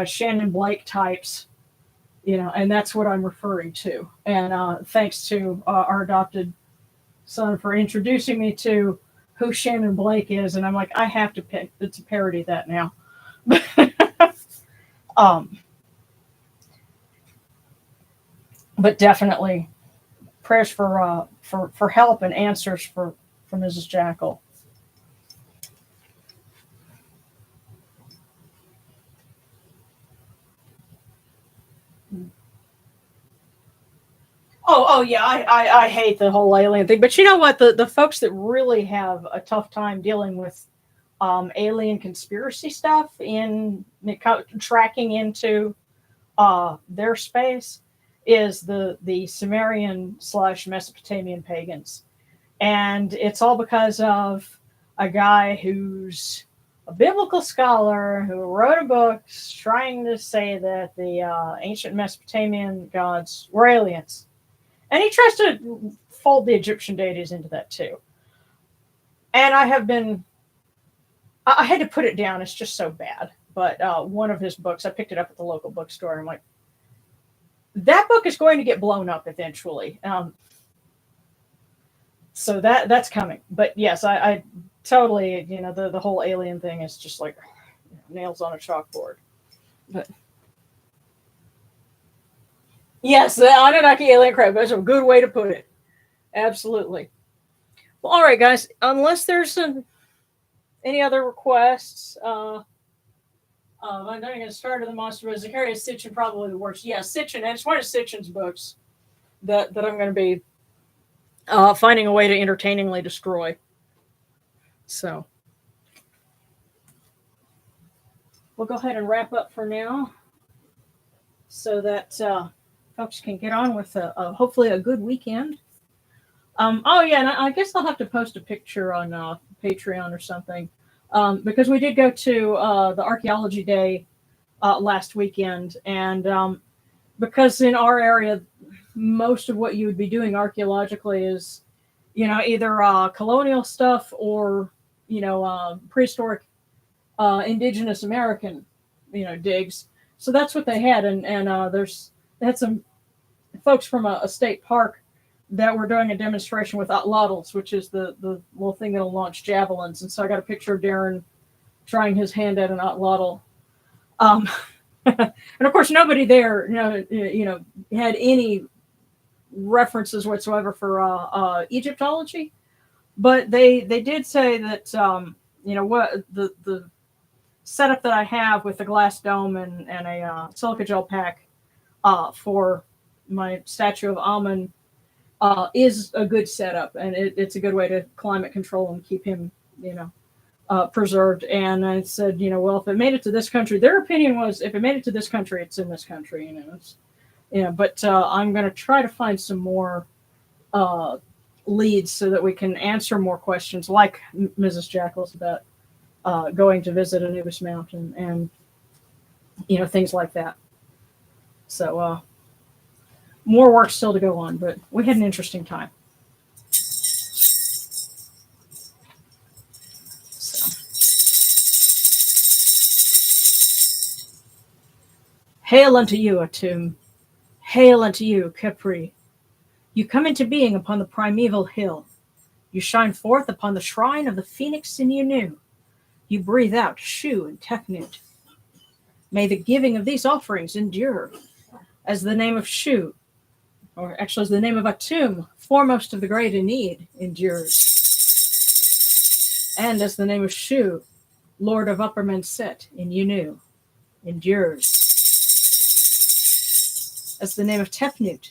Shannon Blake types. And that's what I'm referring to. And thanks to our adopted son for introducing me to who Shannon Blake is. And I'm like, I have to parody that now. But definitely prayers for help and answers for Mrs. Jackal. Oh yeah, I hate the whole alien thing. But you know what? The folks that really have a tough time dealing with alien conspiracy stuff in tracking into their space is the Sumerian / Mesopotamian pagans. And it's all because of a guy who's a biblical scholar who wrote a book trying to say that the ancient Mesopotamian gods were aliens. And he tries to fold the Egyptian deities into that too. And I had to put it down. It's just so bad. But one of his books, I picked it up at the local bookstore. And I'm like, that book is going to get blown up eventually. So that's coming. But yes, I totally, the whole alien thing is just like nails on a chalkboard. But yes, the Anunnaki alien crap. That's a good way to put it. Absolutely. Well, all right, guys. Unless there's any other requests, I'm not going to start the monster, but Zachariah Sitchin probably the worst. Yeah, Sitchin, and it's one of Sitchin's books that I'm going to be finding a way to entertainingly destroy. So we'll go ahead and wrap up for now so that folks can get on with hopefully a good weekend. Oh yeah, and I guess I'll have to post a picture on Patreon or something because we did go to the Archaeology Day last weekend, and because in our area, most of what you would be doing archaeologically is, either colonial stuff or prehistoric indigenous American, digs. So that's what they had, and they had some folks from a state park that were doing a demonstration with atlatls, which is the little thing that'll launch javelins. And so I got a picture of Darren trying his hand at an atlatl. And of course, nobody there, had any references whatsoever for Egyptology, but they did say that what the setup that I have with the glass dome and a silica gel pack for my statue of Amun is a good setup, and it's a good way to climate control and keep him, preserved. And I said, well, if it made it to this country, their opinion was, if it made it to this country, it's in this country. Yeah, but I'm going to try to find some more uh, leads so that we can answer more questions, like Mrs. Jackal's about going to visit Anubis Mountain and things like that. So more work still to go on, but we had an interesting time. Hail unto you, Atum. Hail unto you, Capri. You come into being upon the primeval hill. You shine forth upon the shrine of the phoenix in Unu. You breathe out Shu and Tefnut. May the giving of these offerings endure, as the name of Shu, or actually as the name of Atum, foremost of the great in need, endures. And as the name of Shu, Lord of Upper Menset in Unu, endures. As the name of Tefnut,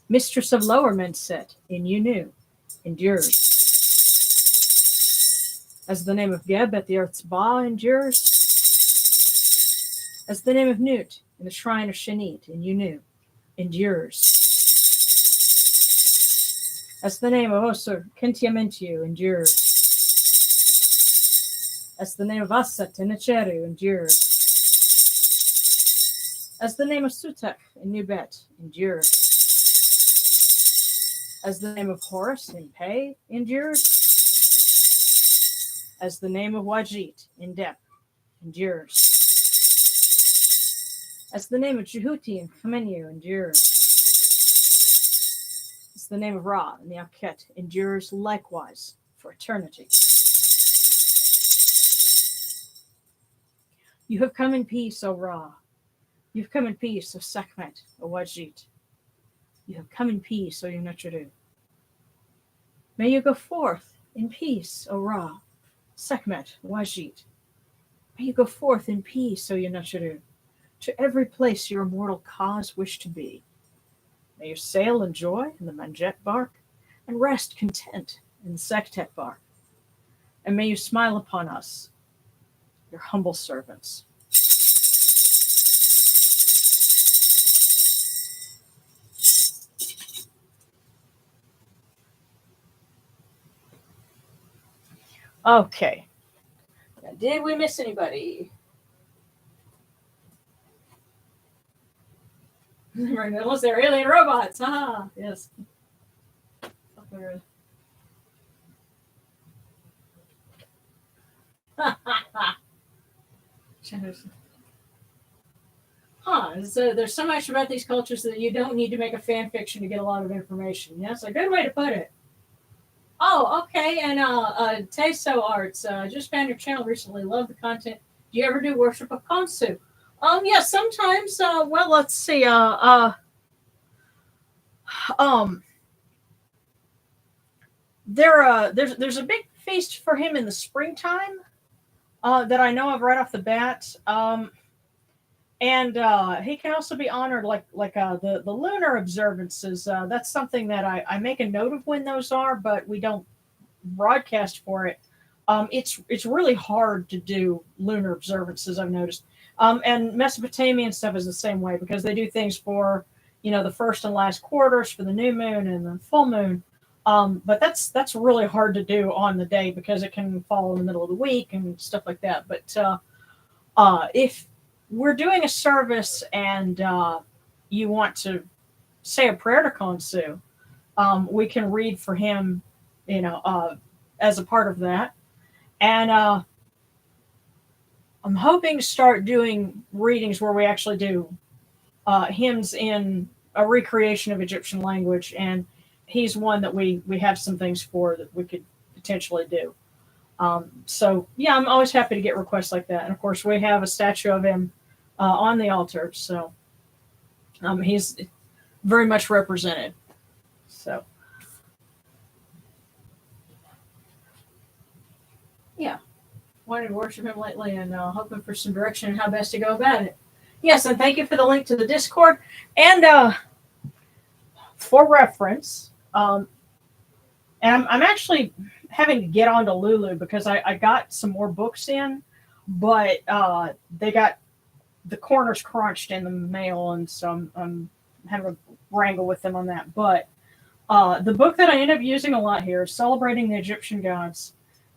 Mistress of Lower Menset in Unu, endures. As the name of Geb at the earth's Ba endures. As the name of Nut in the shrine of Shanit in Unu, endures. As the name of Osur Kentiamentiu endures. As the name of Asset in Echeru endures. As the name of Sutek in Nubet endures. As the name of Horus in Pei endures. As the name of Wadjit in Dep endures. As the name of Jehuti in Kamenu endures. As the name of Ra in the Aket endures likewise for eternity. You have come in peace, O Ra. You have come in peace, O Sakhmet, O Wadjit. You have come in peace, O Yunachuru. May you go forth in peace, O Ra, Sakhmet, Wadjit. May you go forth in peace, O Yunachuru, to every place your immortal cause wish to be. May you sail in joy in the Manjet bark, and rest content in the Sektet bark. And may you smile upon us, your humble servants. Okay. Now, did we miss anybody? Unless they're alien robots. Ah, yes. So there's so much about these cultures that you don't need to make a fan fiction to get a lot of information. Yes, a good way to put it. Oh, okay. And Teso Arts, just found your channel recently. Love the content. Do you ever do worship of Konsu? Yeah, sometimes. Well, let's see. There's a big feast for him in the springtime that I know of right off the bat. And he can also be honored like the lunar observances. That's something that I make a note of when those are, but we don't broadcast for it. It's really hard to do lunar observances, I've noticed. And Mesopotamian stuff is the same way because they do things for the first and last quarters for the new moon and the full moon. But that's really hard to do on the day because it can fall in the middle of the week and stuff like that. But if we're doing a service and you want to say a prayer to Konsu, we can read for him, as a part of that. And I'm hoping to start doing readings where we actually do hymns in a recreation of Egyptian language. And he's one that we have some things for that we could potentially do. So, yeah, I'm always happy to get requests like that. And, of course, we have a statue of him on the altar. So he's very much represented. So, yeah, wanted to worship him lately and hoping for some direction on how best to go about it. Yes, and thank you for the link to the Discord. And for reference, and I'm actually having to get onto Lulu because I got some more books in, but they got the corners crunched in the mail, and so I'm have a wrangle with them on that. But the book that I end up using a lot here is Celebrating the Egyptian Gods.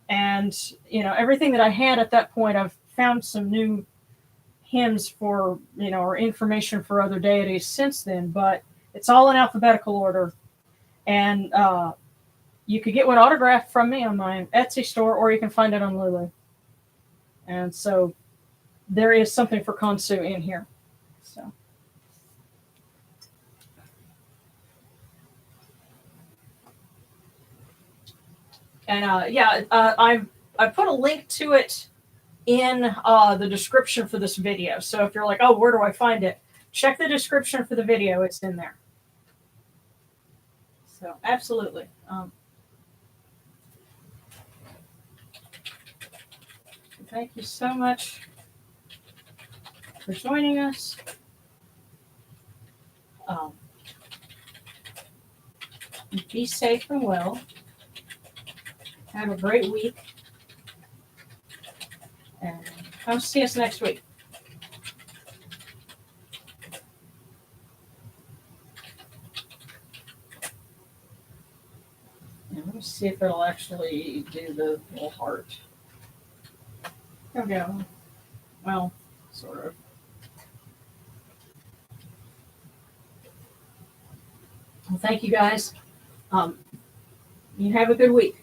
And, everything that I had at that point, I've found some new hymns for, or information for other deities since then, but it's all in alphabetical order. And you could get one autographed from me on my Etsy store, or you can find it on Lulu. And so there is something for Khonsu in here. So. And I put a link to it in the description for this video. So if you're like, oh, where do I find it? Check the description for the video. It's in there. So absolutely. Thank you so much for joining us. Be safe and well. Have a great week. And come see us next week. And let me see if it'll actually do the little heart. There we go. Well, sort of. Well, thank you guys. You have a good week.